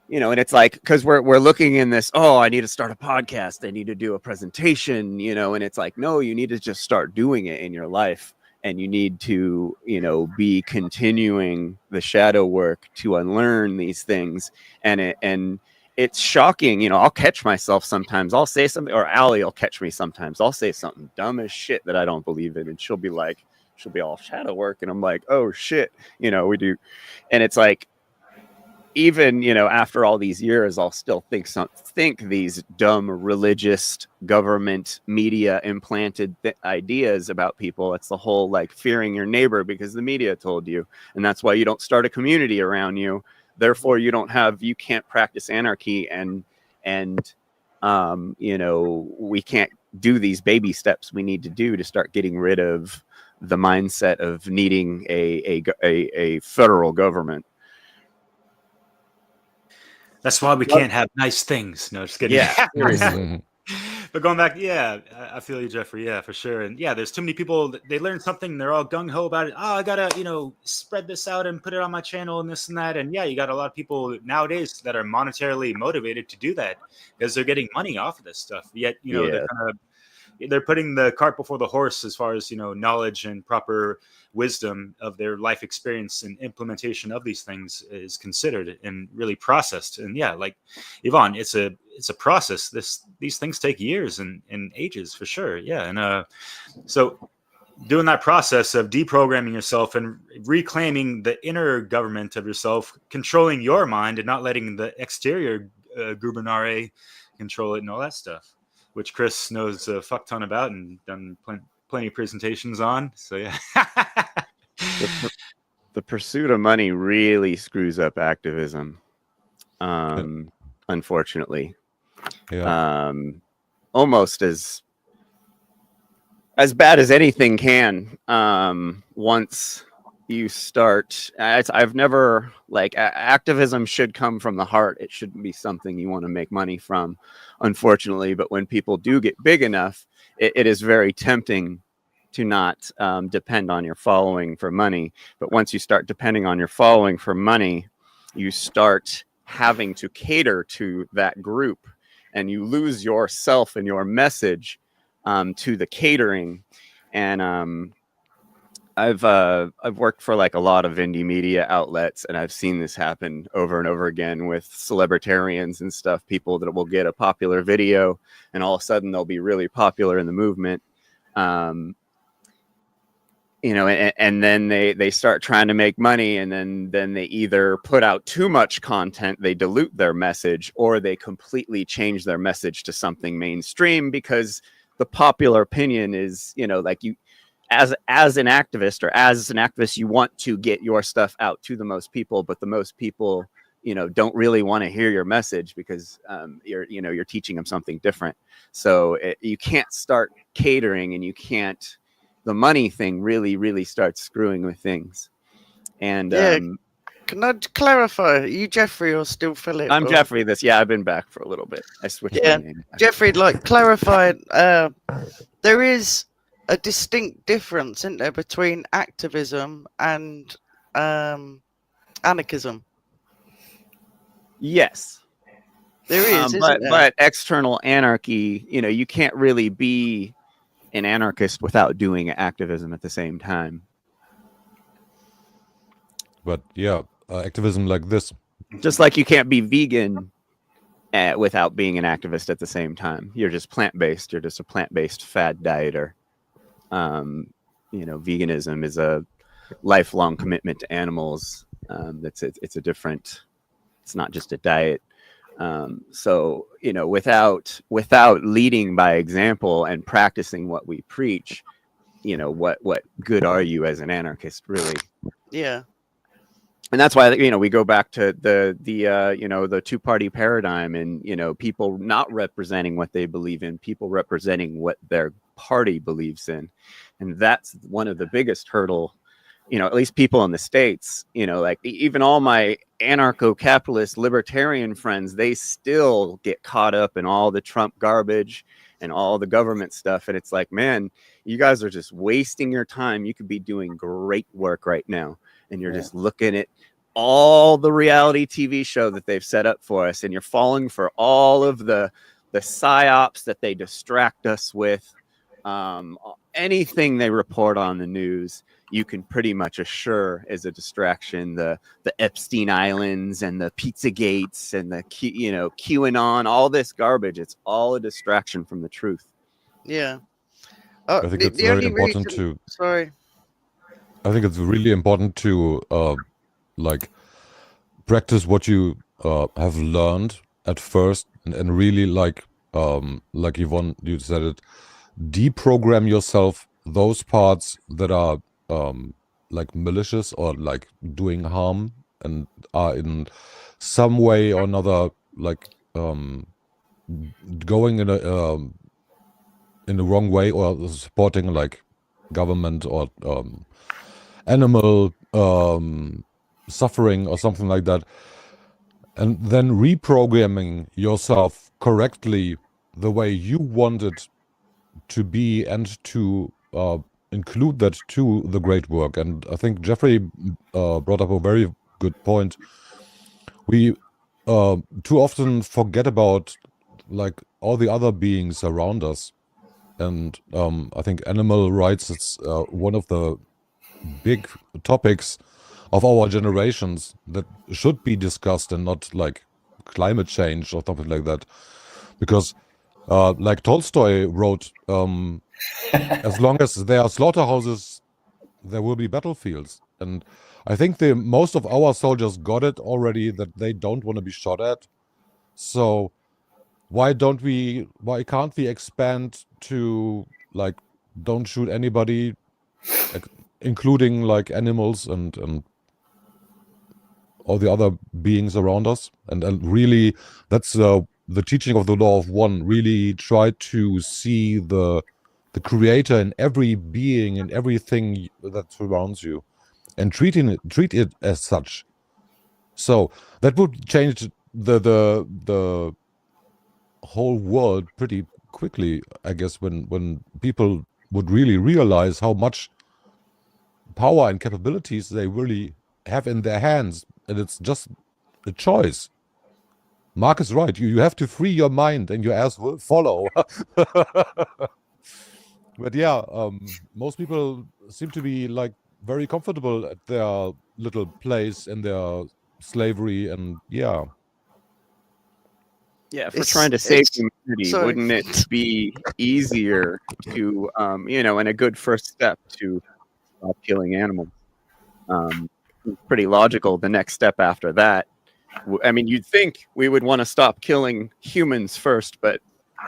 you know, and it's like, because we're looking in this, oh, I need to start a podcast, I need to do a presentation, you know, and it's like, no, you need to just start doing it in your life, and you need to, you know, be continuing the shadow work to unlearn these things, and it's shocking. You know, I'll catch myself sometimes. I'll say something, or Allie will catch me sometimes. I'll say something dumb as shit that I don't believe in, and she'll be all shadow work, and I'm like, oh shit, you know, we do. And it's like, even, you know, after all these years, I'll still think these dumb religious government media implanted ideas about people. It's the whole like fearing your neighbor because the media told you, and that's why you don't start a community around you. Therefore, you can't practice anarchy, and you know, we can't do these baby steps we need to do to start getting rid of the mindset of needing a federal government. That's why we can't have nice things. No, just kidding. Yeah, seriously. But going back, yeah, I feel you, Jeffrey. Yeah, for sure. And yeah, there's too many people. They learn something, they're all gung ho about it. Oh, I gotta, you know, spread this out and put it on my channel and this and that. And yeah, you got a lot of people nowadays that are monetarily motivated to do that because they're getting money off of this stuff. Yet, you know, they're putting the cart before the horse as far as, you know, knowledge and proper wisdom of their life experience and implementation of these things is considered and really processed. And yeah, like Yvonne, it's a process. These things take years and ages for sure. Yeah. And so doing that process of deprogramming yourself and reclaiming the inner government of yourself, controlling your mind and not letting the exterior gubernare control it and all that stuff, which Chris knows a fuck ton about and done plenty of presentations on. So yeah. The pursuit of money really screws up activism. Unfortunately. Yeah. Almost as bad as anything can. Once you start, I've never, like, activism should come from the heart. It shouldn't be something you want to make money from, unfortunately. But when people do get big enough, it is very tempting to not depend on your following for money. But once you start depending on your following for money, you start having to cater to that group, and you lose yourself and your message to the catering. And I've worked for like a lot of indie media outlets, and I've seen this happen over and over again with celebritarians and stuff. People that will get a popular video, and all of a sudden they'll be really popular in the movement. You know, and then they start trying to make money, and then they either put out too much content, they dilute their message, or they completely change their message to something mainstream because the popular opinion is, you know, like, you as an activist, you want to get your stuff out to the most people, but the most people, you know, don't really want to hear your message because you're teaching them something different. So you can't start catering, and you can't. The money thing really starts screwing with things. And can I clarify? Are you Jeffrey or still Philip? I'm Jeffrey. I've been back for a little bit. I switched my name. Jeffrey, like, clarify. There is a distinct difference, isn't there, between activism and anarchism? Yes, there is. But external anarchy, you know, you can't really be an anarchist without doing activism at the same time. But yeah, activism like this. Just like you can't be vegan without being an activist at the same time. You're just plant-based. You're just a plant-based fad dieter. You know, veganism is a lifelong commitment to animals. It's a different. It's not just a diet. So, you know, without leading by example and practicing what we preach, you know, what good are you as an anarchist, really? Yeah. And that's why, you know, we go back to the two-party paradigm, and, you know, people not representing what they believe in, people representing what their party believes in. And that's one of the biggest hurdle. You know, at least people in the States, you know, like even all my anarcho-capitalist libertarian friends, they still get caught up in all the Trump garbage and all the government stuff. And it's like, man, you guys are just wasting your time. You could be doing great work right now. And you're just looking at all the reality TV show that they've set up for us. And you're falling for all of the psyops that they distract us with. anything they report on the news, you can pretty much assure is a distraction. The Epstein Islands and the Pizzagates and the QAnon, all this garbage, it's all a distraction from the truth. Yeah. I think it's very important to. Sorry. I think it's really important to like practice what you have learned at first, and really like Yvonne, you said it, deprogram yourself those parts that are like malicious or like doing harm and are in some way or another like going in the wrong way, or supporting like government or animal suffering or something like that, and then reprogramming yourself correctly the way you want it to be, and to include that to the great work. And I think Jeffrey brought up a very good point. We too often forget about like all the other beings around us, and I think animal rights is one of the big topics of our generations that should be discussed, and not like climate change or something like that, because like Tolstoy wrote, as long as there are slaughterhouses, there will be battlefields. And I think most of our soldiers got it already, that they don't want to be shot at. So why can't we expand to like, don't shoot anybody, including like animals and all the other beings around us, and really that's the teaching of the law of one. Really try to see the creator in every being, in everything that surrounds you, and treat it as such. So that would change the whole world pretty quickly, I guess, when people would really realize how much power and capabilities they really have in their hands, and it's just a choice. Mark is right. You have to free your mind, and your ass will follow. But yeah, most people seem to be like very comfortable at their little place in their slavery, and yeah. Yeah, if we're trying to save humanity, wouldn't it be easier to, and a good first step to stop killing animals? Pretty logical. The next step after that, I mean, you'd think we would want to stop killing humans first, but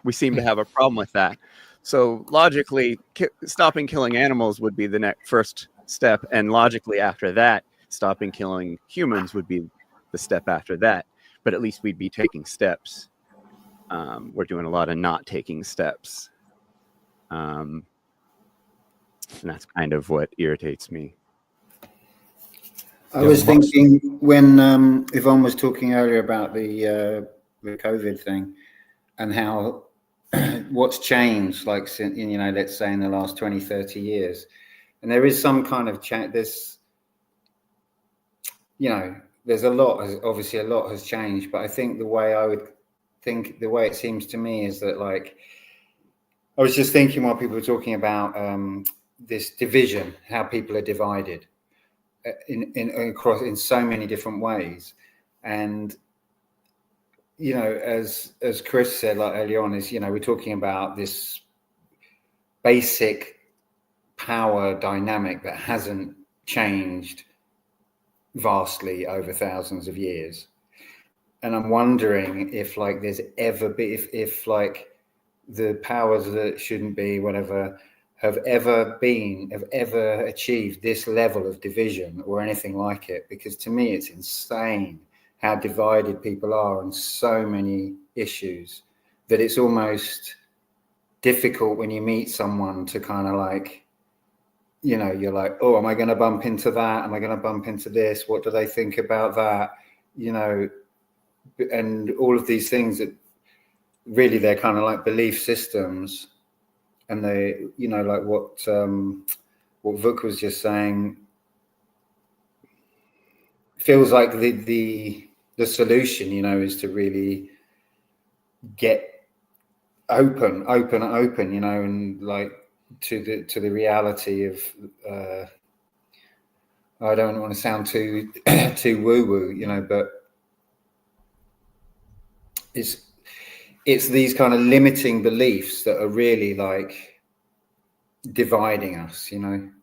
we seem to have a problem with that. So logically, stopping killing animals would be the next first step, and logically after that, stopping killing humans would be the step after that. But at least we'd be taking steps. We're doing a lot of not taking steps. And that's kind of what irritates me. I was thinking when Yvonne was talking earlier about the COVID thing, and how what's changed, like, let's say in the last 20, 30 years. And there is some kind of change. There's a lot, obviously a lot has changed, but I think the way it seems to me is that, like, I was just thinking while people were talking about this division, how people are divided in so many different ways. And as Chris said, like earlier on, is we're talking about this basic power dynamic that hasn't changed vastly over thousands of years. And I'm wondering if, like, there's ever been, if like the powers that shouldn't be, whatever, have ever achieved this level of division or anything like it. Because to me, it's insane how divided people are on so many issues, that it's almost difficult when you meet someone to kind of like, you're like, oh, am I going to bump into that? Am I going to bump into this? What do they think about that? And all of these things that really, they're kind of like belief systems. And they, like what Vuk was just saying, feels like the solution, is to really get open, and like to the reality of. I don't want to sound too too woo woo, but it's these kind of limiting beliefs that are really like dividing us, and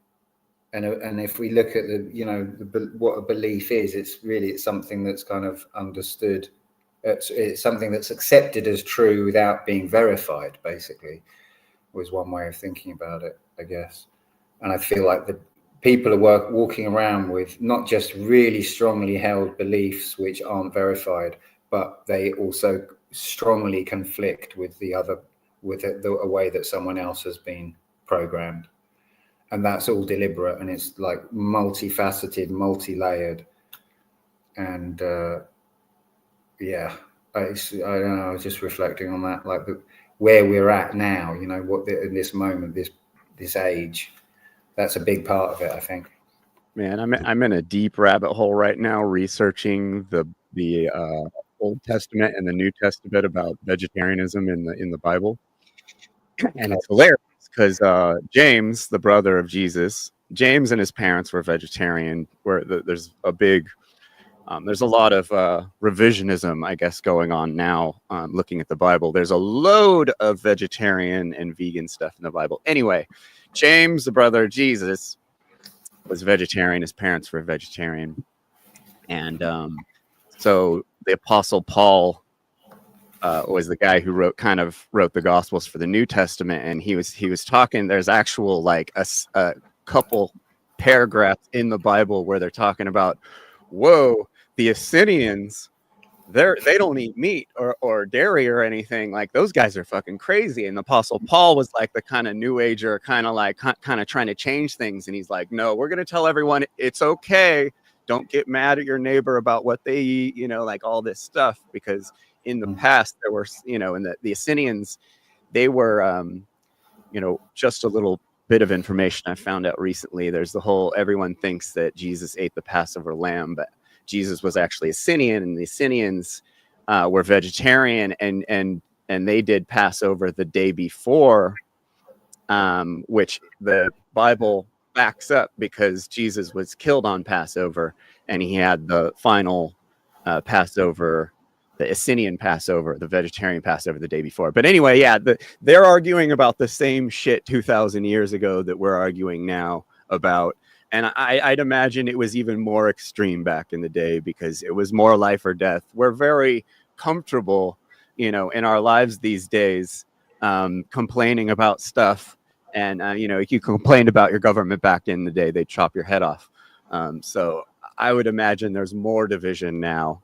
if we look at what a belief is, it's something that's kind of understood. It's something that's accepted as true without being verified, basically, was one way of thinking about it, I guess. And I feel like the people are walking around with not just really strongly held beliefs which aren't verified, but they also strongly conflict with a way that someone else has been programmed. And that's all deliberate, and it's like multifaceted, multi-layered. And yeah, I don't know, I was just reflecting on that, like where we're at now, in this moment, this age. That's a big part of it, I think. Man, I'm in a deep rabbit hole right now researching the Old Testament and the New Testament about vegetarianism in the Bible, and it's hilarious because James, the brother of Jesus, James and his parents were vegetarian. There's a lot of revisionism, I guess, going on now. Looking at the Bible, there's a load of vegetarian and vegan stuff in the Bible. Anyway, James, the brother of Jesus, was vegetarian. His parents were vegetarian, and so the Apostle Paul was the guy who wrote the Gospels for the New Testament, and he was talking. There's actual like a couple paragraphs in the Bible where they're talking about, whoa, the Essenes, they don't eat meat or dairy or anything. Like, those guys are fucking crazy. And the Apostle Paul was like the kind of new ager, kind of trying to change things. And he's like, no, we're going to tell everyone it's okay. Don't get mad at your neighbor about what they eat, like all this stuff. Because in the past there were, in the Essenes, they were, just a little bit of information I found out recently. There's the whole, everyone thinks that Jesus ate the Passover lamb, but Jesus was actually Essenian, and the Essenians were vegetarian, and they did Passover the day before, which the Bible backs up because Jesus was killed on Passover, and he had the final Passover, the Essenian Passover, the vegetarian Passover, the day before. But anyway, yeah, they're arguing about the same shit 2,000 years ago that we're arguing now about. And I'd imagine it was even more extreme back in the day because it was more life or death. We're very comfortable, in our lives these days, complaining about stuff. And, if you complained about your government back in the day, they'd chop your head off. So I would imagine there's more division now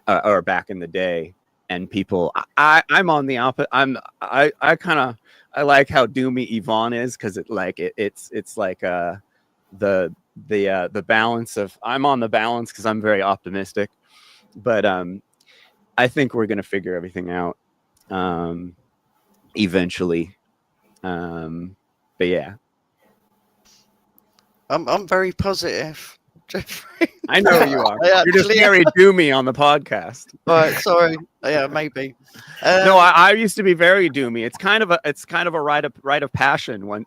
or back in the day. And people, I'm on the opposite. I like how doomy Yvonne is, because it's like the balance of, I'm on the balance because I'm very optimistic, but I think we're gonna figure everything out eventually. But yeah, I'm very positive, Jeffrey. I know you are. You're just very doomy on the podcast. Right, sorry. Yeah, maybe. No, I used to be very doomy. It's kind of a rite of passion,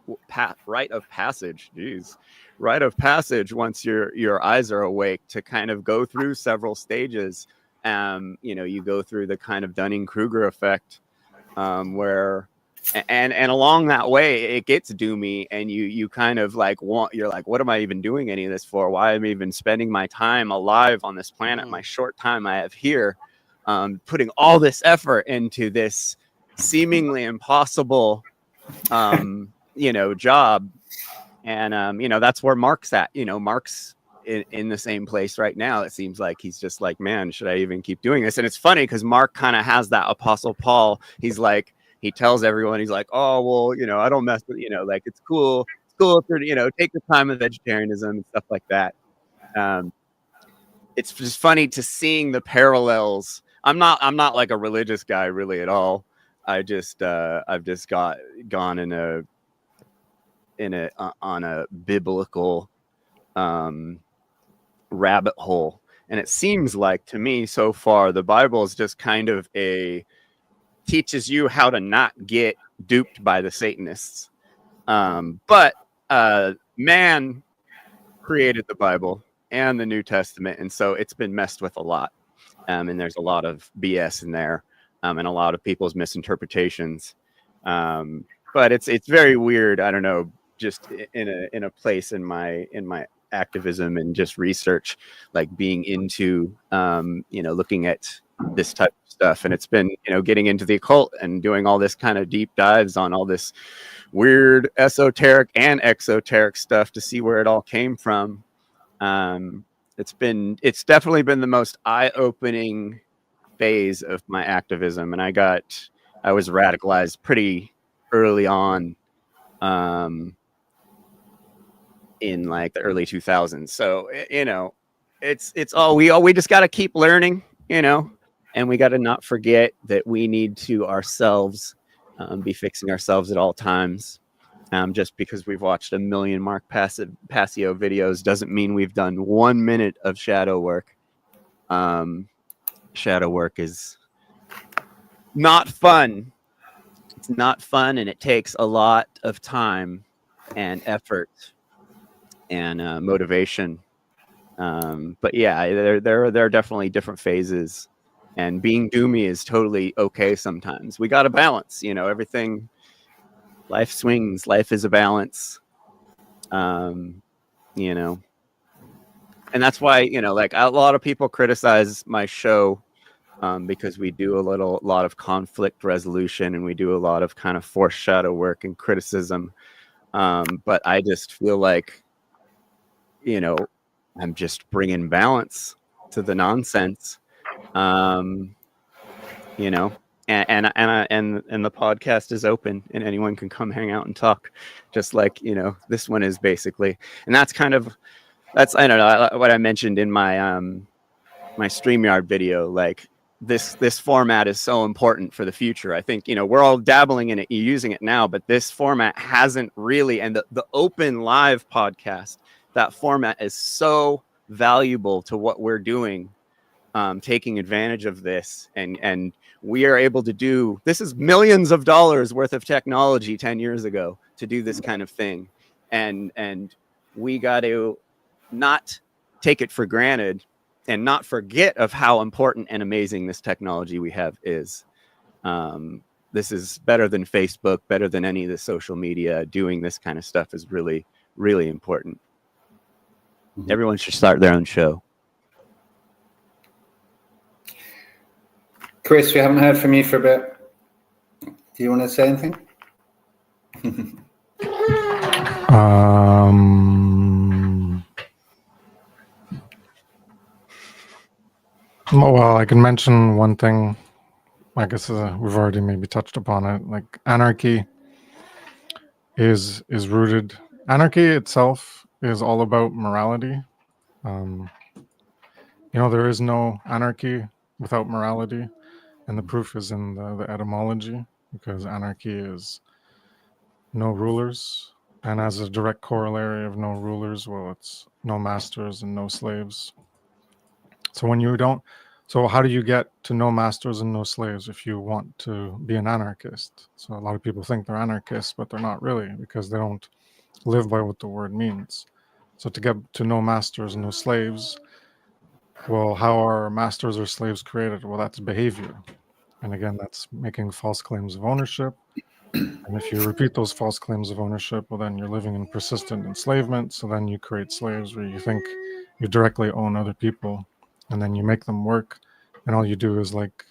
rite of passage. Jeez. Rite of passage once your eyes are awake to kind of go through several stages. You go through the kind of Dunning-Kruger effect, where and along that way it gets doomy, and you kind of like you're like, what am I even doing any of this for? Why am I even spending my time alive on this planet, my short time I have here, putting all this effort into this seemingly impossible job. And that's where Mark's at. Mark's in the same place right now. It seems like he's just like, man, should I even keep doing this? And it's funny because Mark kind of has that Apostle Paul. He's like, he tells everyone, he's like, oh, well, I don't mess with, like, it's cool if take the time of vegetarianism and stuff like that. It's just funny to seeing the parallels. I'm not like a religious guy really at all. I've just gone on a biblical rabbit hole, and it seems like to me so far the Bible is just kind of teaches you how to not get duped by the Satanists. But man created the Bible and the New Testament, and so it's been messed with a lot. And there's a lot of BS in there, and a lot of people's misinterpretations. But it's very weird. I don't know, just in a place in my activism and just research, like being into looking at this type of stuff, and it's been getting into the occult and doing all this kind of deep dives on all this weird esoteric and exoteric stuff to see where it all came from. It's definitely been the most eye-opening phase of my activism, and I was radicalized pretty early on, in like the early 2000s. So it's all we just got to keep learning, and we got to not forget that we need to ourselves be fixing ourselves at all times. Just because we've watched a million Mark Passio videos doesn't mean we've done 1 minute of shadow work. Shadow work is not fun. It's not fun, and it takes a lot of time and effort and motivation. But yeah, there are definitely different phases, and being doomy is totally okay sometimes. We got to balance, everything. Life swings. Life is a balance. And that's why, like a lot of people criticize my show because we do a lot of conflict resolution, and we do a lot of kind of forced shadow work and criticism. But I just feel like, I'm just bringing balance to the nonsense. And the podcast is open, and anyone can come hang out and talk, just like this one is basically. And that's I don't know what I mentioned in my my StreamYard video. Like this format is so important for the future. I think we're all dabbling in it, using it now, but this format hasn't really. And the open live podcast, that format is so valuable to what we're doing. Taking advantage of this, and we are able to do this. Is millions of dollars worth of technology 10 years ago to do this kind of thing, and we got to not take it for granted and not forget of how important and amazing this technology we have is. This is better than Facebook, better than any of the social media. Doing this kind of stuff is really, really important. Mm-hmm. Everyone should start their own show. Chris, we haven't heard from you for a bit. Do you want to say anything? Well, I can mention one thing. I guess we've already maybe touched upon it. Like anarchy is rooted. Anarchy itself is all about morality. There is no anarchy without morality. And the proof is in the etymology, because anarchy is no rulers. And as a direct corollary of no rulers, well, it's no masters and no slaves. So how do you get to no masters and no slaves if you want to be an anarchist? So a lot of people think they're anarchists, but they're not really, because they don't live by what the word means. So to get to no masters and no slaves, well, how are masters or slaves created? Well, that's behavior. And again, that's making false claims of ownership. And if you repeat those false claims of ownership, well, then you're living in persistent enslavement. So then you create slaves where you think you directly own other people, and then you make them work. And all you do is like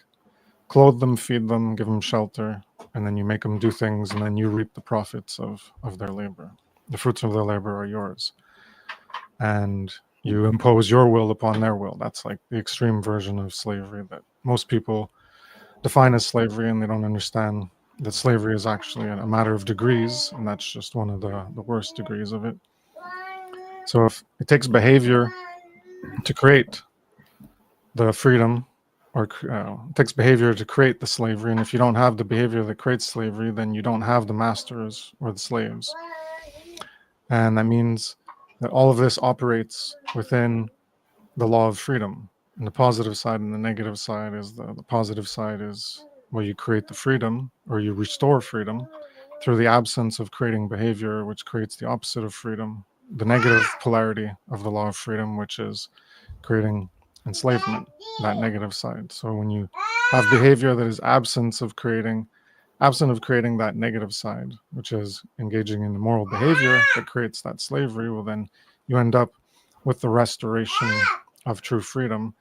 clothe them, feed them, give them shelter, and then you make them do things, and then you reap the profits of their labor. The fruits of their labor are yours. And you impose your will upon their will. That's like the extreme version of slavery that most people define as slavery, and they don't understand that slavery is actually a matter of degrees, and that's just one of the worst degrees of it. So if it takes behavior to create the freedom, or it takes behavior to create the slavery, and if you don't have the behavior that creates slavery, then you don't have the masters or the slaves. And that means that all of this operates within the law of freedom. And the positive side and the negative side is the positive side is, well, you create the freedom, or you restore freedom through the absence of creating behavior, which creates the opposite of freedom, the negative polarity of the law of freedom, which is creating enslavement, that negative side. So when you have behavior that is absent of creating that negative side, which is engaging in immoral behavior that creates that slavery, well, then you end up with the restoration of true freedom.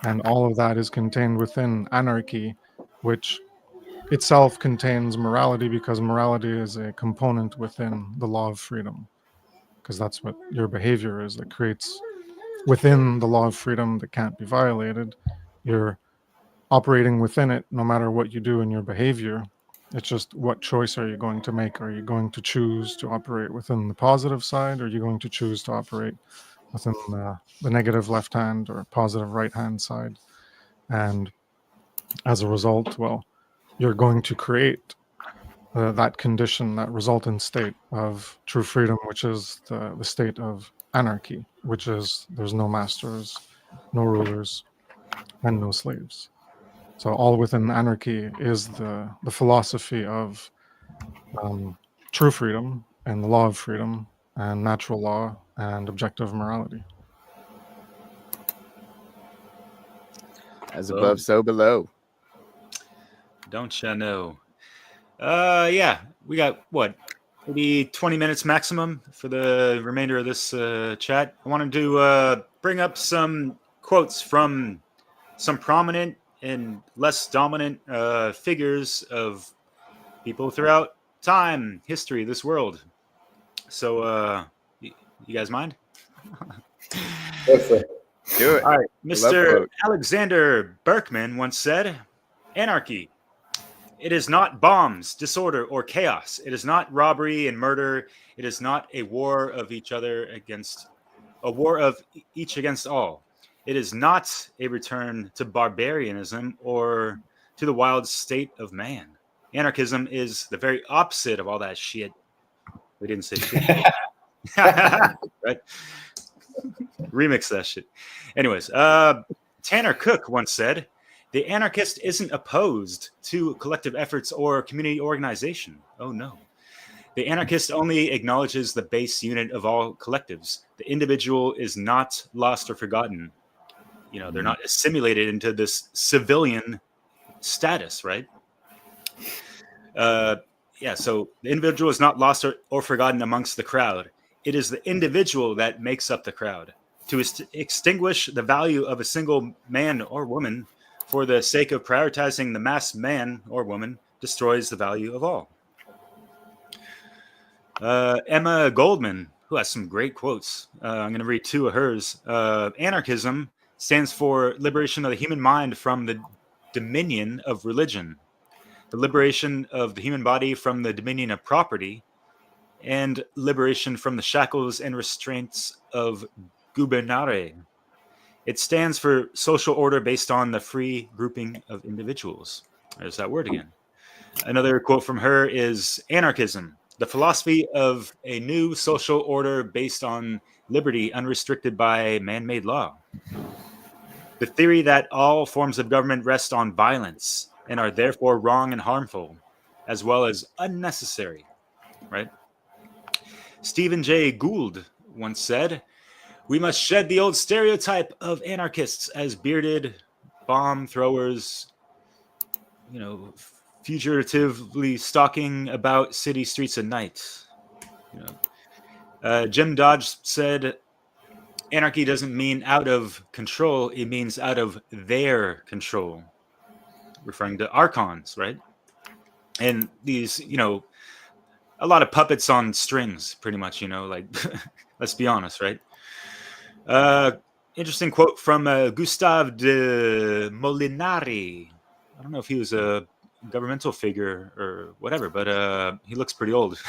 And all of that is contained within anarchy, which itself contains morality, because morality is a component within the law of freedom, because that's what your behavior is that creates within the law of freedom that can't be violated. You're operating within it no matter what you do in your behavior. It's just, what choice are you going to make? Are you going to choose to operate within the positive side, or are you going to choose to operate within the negative left hand or positive right hand side? And as a result, well, you're going to create that condition, that resultant state of true freedom, which is the state of anarchy, which is there's no masters, no rulers, and no slaves. So all within anarchy is the philosophy of true freedom and the law of freedom and natural law and objective morality. As above, so below. Don't ya know? Yeah, we got what, maybe 20 minutes maximum for the remainder of this chat. I wanted to bring up some quotes from some prominent and less dominant figures of people throughout time, history, this world. So, you guys mind? Do it. All right, I love Mr. quotes. Alexander Berkman once said, "Anarchy. It is not bombs, disorder, or chaos. It is not robbery and murder. It is not a war of each against all. It is not a return to barbarianism or to the wild state of man. Anarchism is the very opposite of all that shit." We didn't say shit. Right? Remix that shit. Anyways, Tanner Cook once said, "The anarchist isn't opposed to collective efforts or community organization. Oh, no. The anarchist only acknowledges the base unit of all collectives. The individual is not lost or forgotten. You know, they're not assimilated into this civilian status, right? Yeah, so the individual is not lost or forgotten amongst the crowd. It is the individual that makes up the crowd. To extinguish the value of a single man or woman for the sake of prioritizing the mass man or woman destroys the value of all." Emma Goldman, who has some great quotes. I'm going to read two of hers. "Anarchism stands for liberation of the human mind from the dominion of religion, the liberation of the human body from the dominion of property, and liberation from the shackles and restraints of gubernare. It stands for social order based on the free grouping of individuals." There's that word again. Another quote from her is, "Anarchism, the philosophy of a new social order based on liberty unrestricted by man-made law. The theory that all forms of government rest on violence and are therefore wrong and harmful, as well as unnecessary." Right? Stephen Jay Gould once said, "We must shed the old stereotype of anarchists as bearded bomb throwers, you know, fugitively stalking about city streets at night." You know, Jim Dodge said, "Anarchy doesn't mean out of control; it means out of their control," referring to archons, right? And these, you know, a lot of puppets on strings, pretty much. You know, like let's be honest, right? Interesting quote from Gustave de Molinari. I don't know if he was a governmental figure or whatever, but he looks pretty old.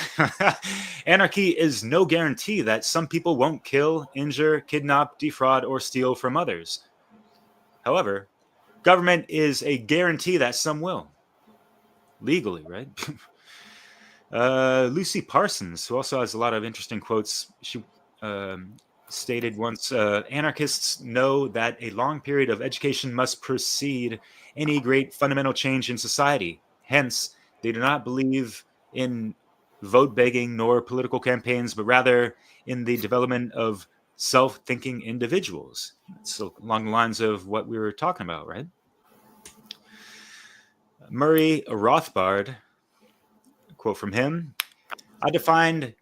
"Anarchy is no guarantee that some people won't kill, injure, kidnap, defraud, or steal from others. However, government is a guarantee that some will. Legally, right?" Lucy Parsons, who also has a lot of interesting quotes, she stated once, "Anarchists know that a long period of education must precede any great fundamental change in society. Hence, they do not believe in vote begging nor political campaigns, but rather in the development of self-thinking individuals. It's along the lines of what we were talking about, right? Murray Rothbard, a quote from him, I defined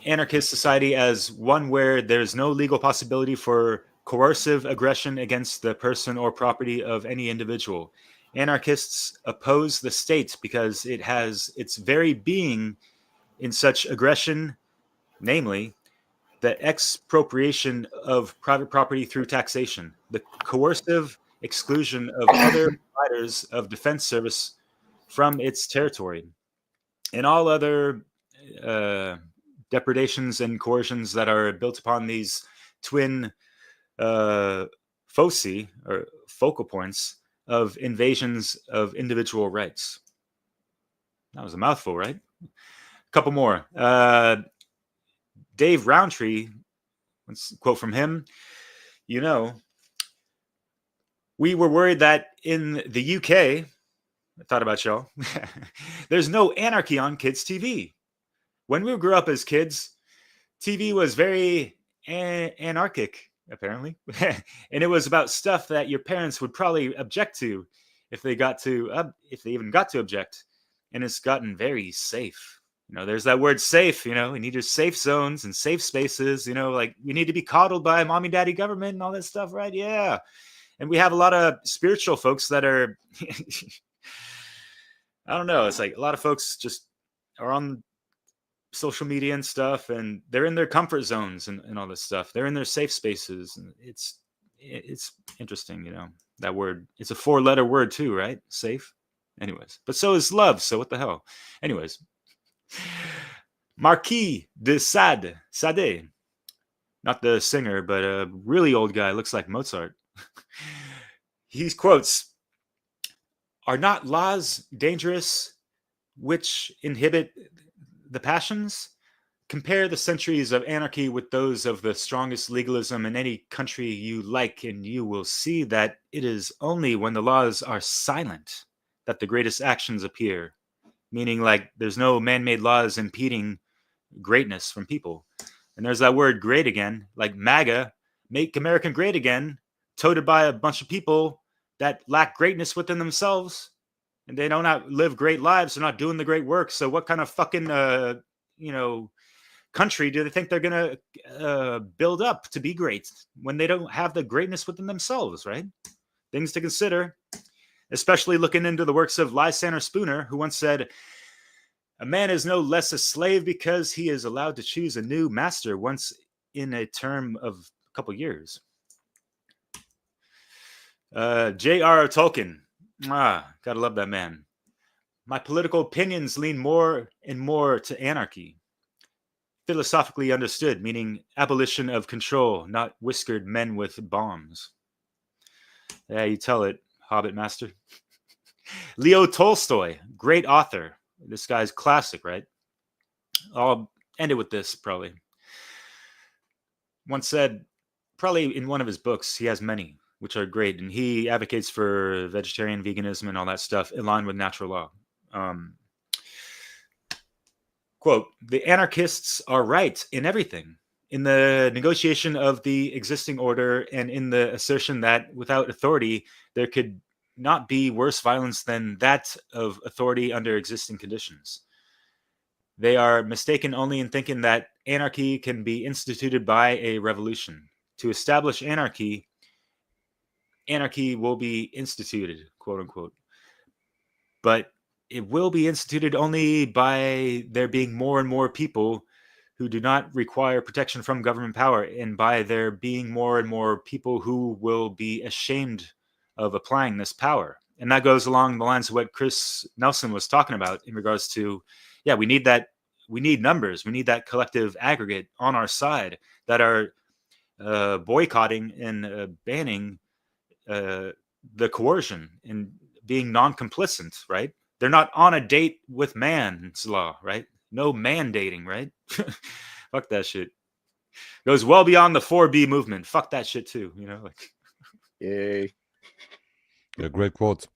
anarchist society as one where there's no legal possibility for coercive aggression against the person or property of any individual. Anarchists oppose the state because it has its very being in such aggression, namely the expropriation of private property through taxation, the coercive exclusion of other providers of defense service from its territory, and all other depredations and coercions that are built upon these twin foci, or focal points, of invasions of individual rights. That was a mouthful, right? A couple more. Dave Rowntree, let's quote from him. You know, we were worried that in the UK, I thought about y'all, there's no anarchy on kids' TV. When we grew up as kids, TV was very anarchic, apparently. And it was about stuff that your parents would probably object to if they even got to object. And it's gotten very safe. You know, there's that word safe, you know, we need your safe zones and safe spaces, you know, like we need to be coddled by mommy, daddy, government and all that stuff, right? Yeah. And we have a lot of spiritual folks that are, I don't know. It's like a lot of folks just are on social media and stuff, and they're in their comfort zones and all this stuff. They're in their safe spaces. And it's interesting, you know, that word. It's a 4-letter word too, right? Safe. Anyways, but so is love. So what the hell? Anyways, Marquis de Sade, not the singer, but a really old guy, looks like Mozart. He quotes, "Are not laws dangerous which inhibit the passions? Compare the centuries of anarchy with those of the strongest legalism in any country you like, and you will see that it is only when the laws are silent that the greatest actions appear." Meaning, like, there's no man-made laws impeding greatness from people. And there's that word great again, like MAGA, make America great again, toted by a bunch of people that lack greatness within themselves. And they don't live great lives. They're not doing the great work. So what kind of fucking, country do they think they're going to build up to be great when they don't have the greatness within themselves, right? Things to consider, especially looking into the works of Lysander Spooner, who once said, "A man is no less a slave because he is allowed to choose a new master once in a term of a couple years." J.R.R. Tolkien. Gotta love that man. "My political opinions lean more and more to anarchy. Philosophically understood, meaning abolition of control, not whiskered men with bombs." Yeah, you tell it, Hobbit Master. Leo Tolstoy, great author. This guy's classic, right? I'll end it with this, probably. Once said, probably in one of his books, he has many, which are great, and he advocates for vegetarian veganism and all that stuff in line with natural law. Quote, "The anarchists are right in everything, in the negotiation of the existing order and in the assertion that without authority, there could not be worse violence than that of authority under existing conditions. They are mistaken only in thinking that anarchy can be instituted by a revolution. To establish anarchy will be instituted, quote unquote. But it will be instituted only by there being more and more people who do not require protection from government power, and by there being more and more people who will be ashamed of applying this power." And that goes along the lines of what Chris Nelson was talking about in regards to, yeah, we need that. We need numbers. We need that collective aggregate on our side that are boycotting and banning the coercion and being non-complicit, right? They're not on a date with man's law, right? No mandating, right? Fuck that shit. Goes well beyond the 4B movement. Fuck that shit too, you know? Like, Yay. Yeah, great quotes.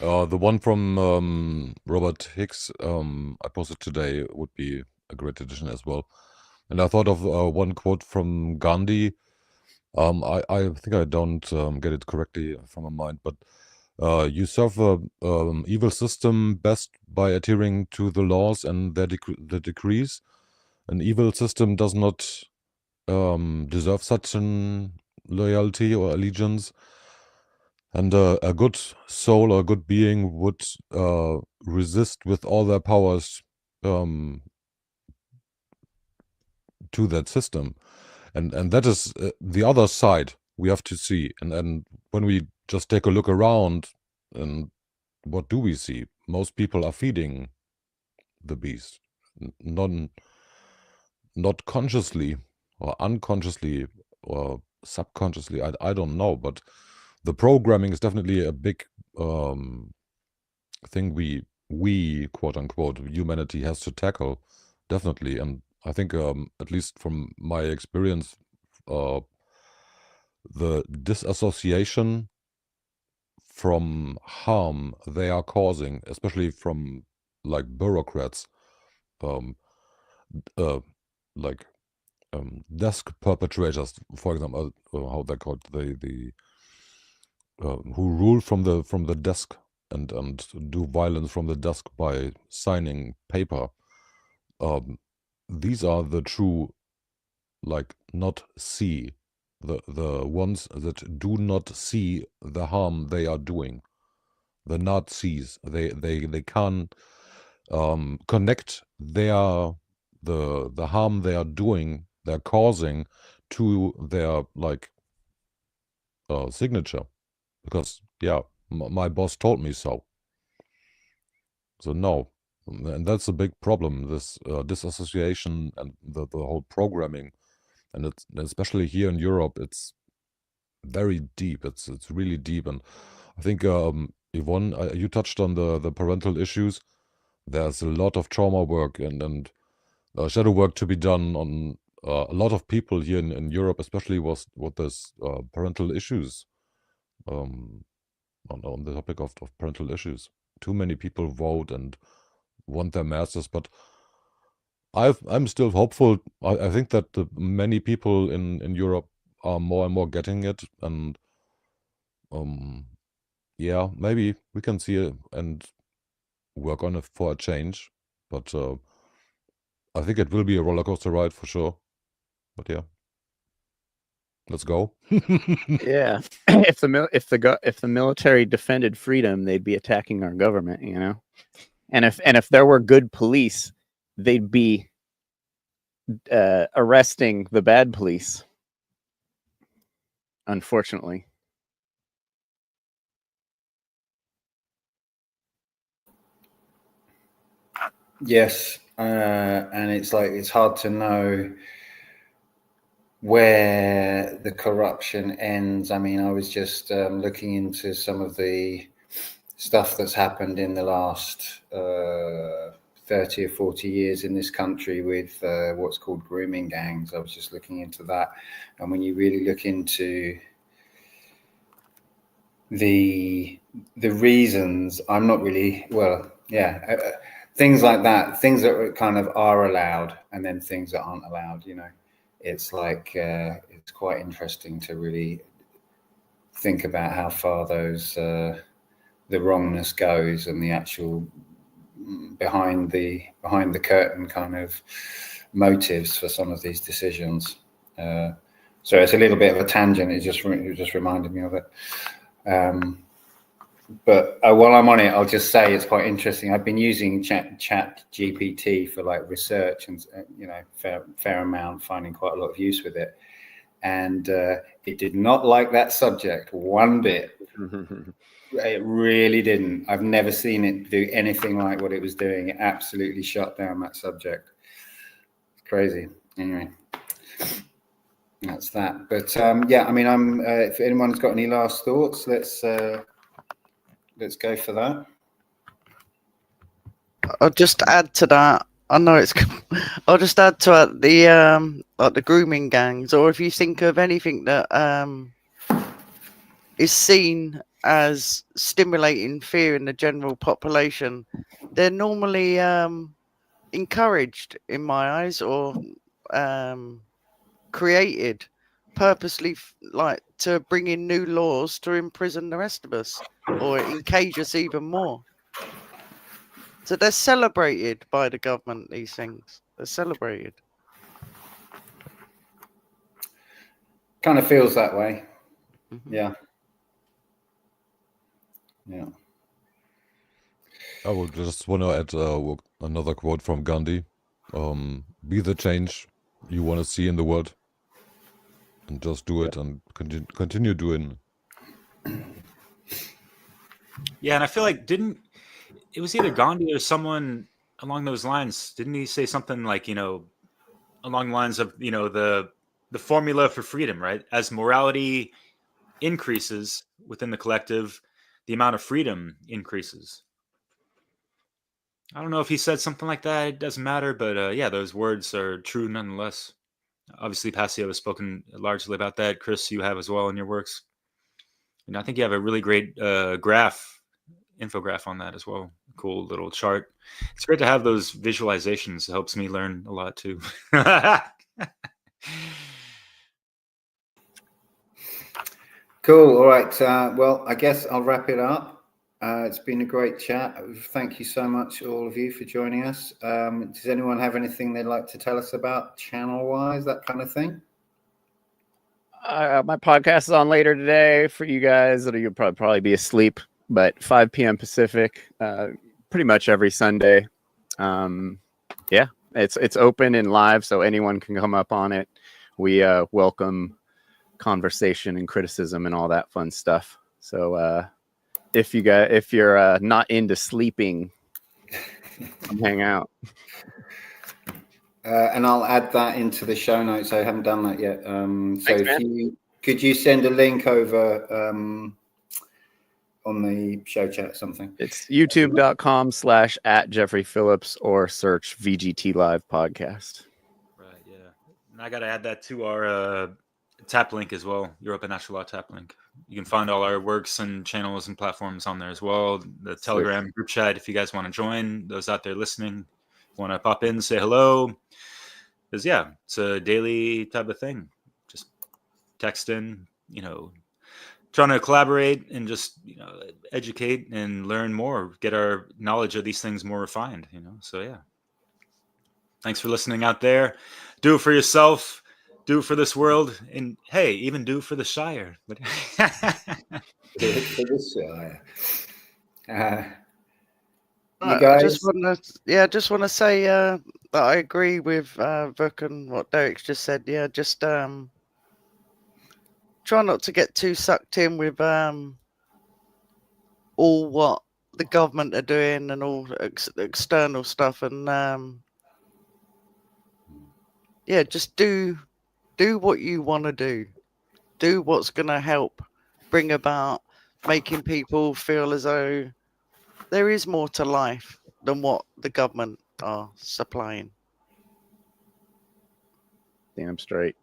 The one from Robert Hicks I posted today would be a great addition as well. And I thought of one quote from Gandhi. I think I don't get it correctly from my mind, but you serve a evil system best by adhering to the laws and the decrees. An evil system does not deserve such an loyalty or allegiance. And a good soul or a good being would resist with all their powers to that system. And that is the other side we have to see. And when we just take a look around, and what do we see? Most people are feeding the beast, not consciously or unconsciously or subconsciously. I don't know, but the programming is definitely a big thing we quote unquote humanity has to tackle, definitely. And I think at least from my experience, the disassociation from harm they are causing, especially from like bureaucrats, like desk perpetrators, for example, how they're called, the who rule from the desk and do violence from the desk by signing paper. These are the true, like, not see, the ones that do not see the harm they are doing. The Nazis, they can't connect the harm they are doing, they're causing, to their like signature, because my boss told me so. So no, and that's a big problem. This disassociation and the whole programming, and it's especially here in Europe, it's very deep. It's really deep, and I think Yvonne, you touched on the parental issues. There's a lot of trauma work and shadow work to be done on a lot of people here in Europe, especially with this parental issues. On the topic of parental issues, too many people vote and want their masters, but I'm still hopeful. I think that many people in Europe are more and more getting it, and yeah, maybe we can see it and work on it for a change. But I think it will be a roller coaster ride for sure. But yeah, let's go. Yeah, if the military defended freedom, they'd be attacking our government, you know. And if there were good police, they'd be arresting the bad police. Unfortunately. Yes, and it's like it's hard to know where the corruption ends. I mean, I was just looking into some of the stuff that's happened in the last 30 or 40 years in this country with what's called grooming gangs. I was just looking into that, and when you really look into the reasons, I'm not really, things like that, things that kind of are allowed and then things that aren't allowed, you know. It's like it's quite interesting to really think about how far those the wrongness goes and the actual behind the curtain kind of motives for some of these decisions. So it's a little bit of a tangent. It just reminded me of it. But while I'm on it, I'll just say it's quite interesting. I've been using Chat GPT for like research and fair amount, finding quite a lot of use with it, and it did not like that subject one bit. It really didn't. I've never seen it do anything like what it was doing. It absolutely shut down that subject. It's crazy. Anyway, that's that. But yeah, I mean, if anyone's got any last thoughts, let's go for that. I'll just add to that. I know it's. I'll just add to the like the grooming gangs, or if you think of anything that is seen as stimulating fear in the general population, they're normally encouraged, in my eyes, or created purposely, like to bring in new laws to imprison the rest of us or encage us even more. So they're celebrated by the government, these things. They're celebrated. Kind of feels that way. Mhm. Yeah. Yeah. I would just want to add another quote from Gandhi. Be the change you want to see in the world. And just do it and continue doing. Yeah, and I feel like it was either Gandhi or someone along those lines. Didn't he say something like, along the lines of, the formula for freedom, right? As morality increases within the collective, the amount of freedom increases. I don't know if he said something like that. It doesn't matter, but yeah, those words are true nonetheless. Obviously, Passio has spoken largely about that. Chris, you have as well in your works. And I think you have a really great infograph on that as well. Cool little chart. It's great to have those visualizations. It helps me learn a lot too. Cool. All right. Well, I guess I'll wrap it up. It's been a great chat. Thank you so much, all of you, for joining us. Does anyone have anything they'd like to tell us about channel-wise, that kind of thing? My podcast is on later today for you guys. You'll probably be asleep, but 5 p.m. Pacific, pretty much every Sunday. Yeah, it's open and live, so anyone can come up on it. We welcome conversation and criticism and all that fun stuff. So if you're not into sleeping, come hang out. And I'll add that into the show notes. I haven't done that yet. So Thanks, could you send a link over on the show chat or something? It's youtube.com/@JeffreyPhillips or search VGT Live Podcast. Right, yeah. And I got to add that to our tap link as well, Europa Natural Law tap link. You can find all our works and channels and platforms on there as well. The Telegram group chat, if you guys want to join, those out there listening, want to pop in, say hello. Because, yeah, it's a daily type of thing. Just text in, trying to collaborate and just, educate and learn more, get our knowledge of these things more refined, So, yeah. Thanks for listening out there. Do it for yourself. Do it for this world. And, hey, even do it for the Shire. Do it for the Shire. You guys? I just want to say that I agree with Vuk and what Derek's just said. Yeah, just try not to get too sucked in with all what the government are doing and all external stuff, and yeah, just do what you want to do. Do what's gonna help bring about making people feel as though there is more to life than what the government are supplying. Damn straight.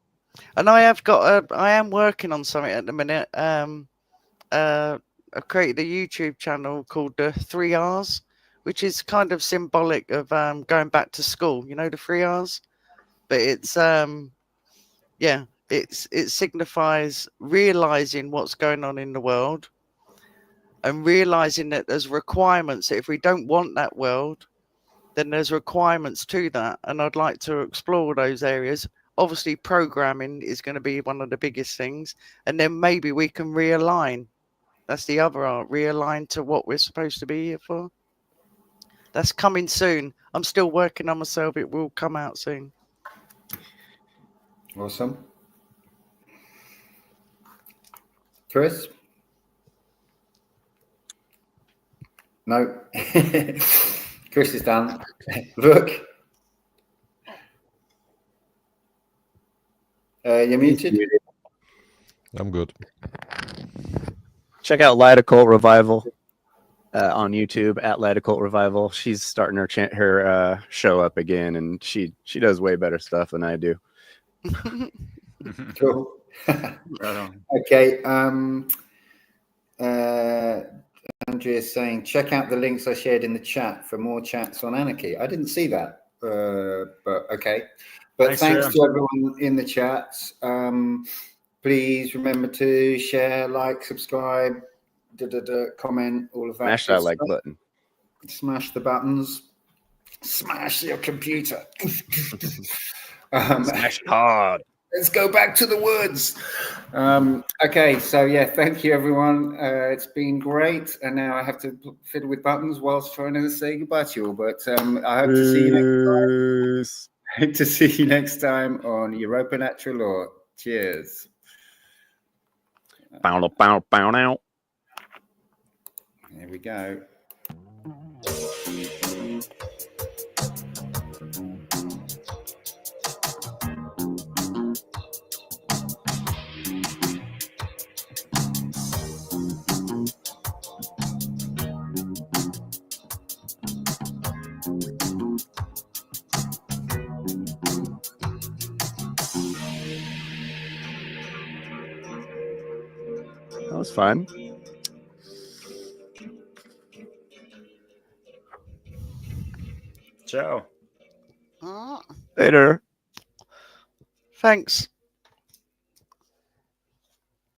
And I am working on something at the minute. I created a YouTube channel called the 3 R's, which is kind of symbolic of going back to school. You know, the 3 R's, but it's it signifies realizing what's going on in the world and realizing that there's requirements. If we don't want that world, then there's requirements to that. And I'd like to explore those areas. Obviously, programming is going to be one of the biggest things. And then maybe we can realign. That's the other art, realign to what we're supposed to be here for. That's coming soon. I'm still working on myself. It will come out soon. Awesome. Chris? No. Chris is done. Look. You're muted. I'm good. Check out Light Occult Revival on YouTube at Light Occult Revival. She's starting her show up again, and she does way better stuff than I do. Cool. Right on. Okay. Andrea is saying, check out the links I shared in the chat for more chats on Anarchy. I didn't see that, but okay. But Nice, thanks Sarah. to everyone in the chats. Please remember to share, like, subscribe, comment, all of that. Smash good that like stuff. button. Smash the buttons. Smash your computer. Smash it hard. Let's go back to the woods. Okay, so yeah, thank you everyone. It's been great, and now I have to fiddle with buttons whilst trying to say goodbye to you all. But I hope to see you next time. Peace. Hope to see you next time on Europa Natural Law. Cheers. Bow, bow, bow, now. Here we go. That was fun. Ciao. Ah, Later. thanks.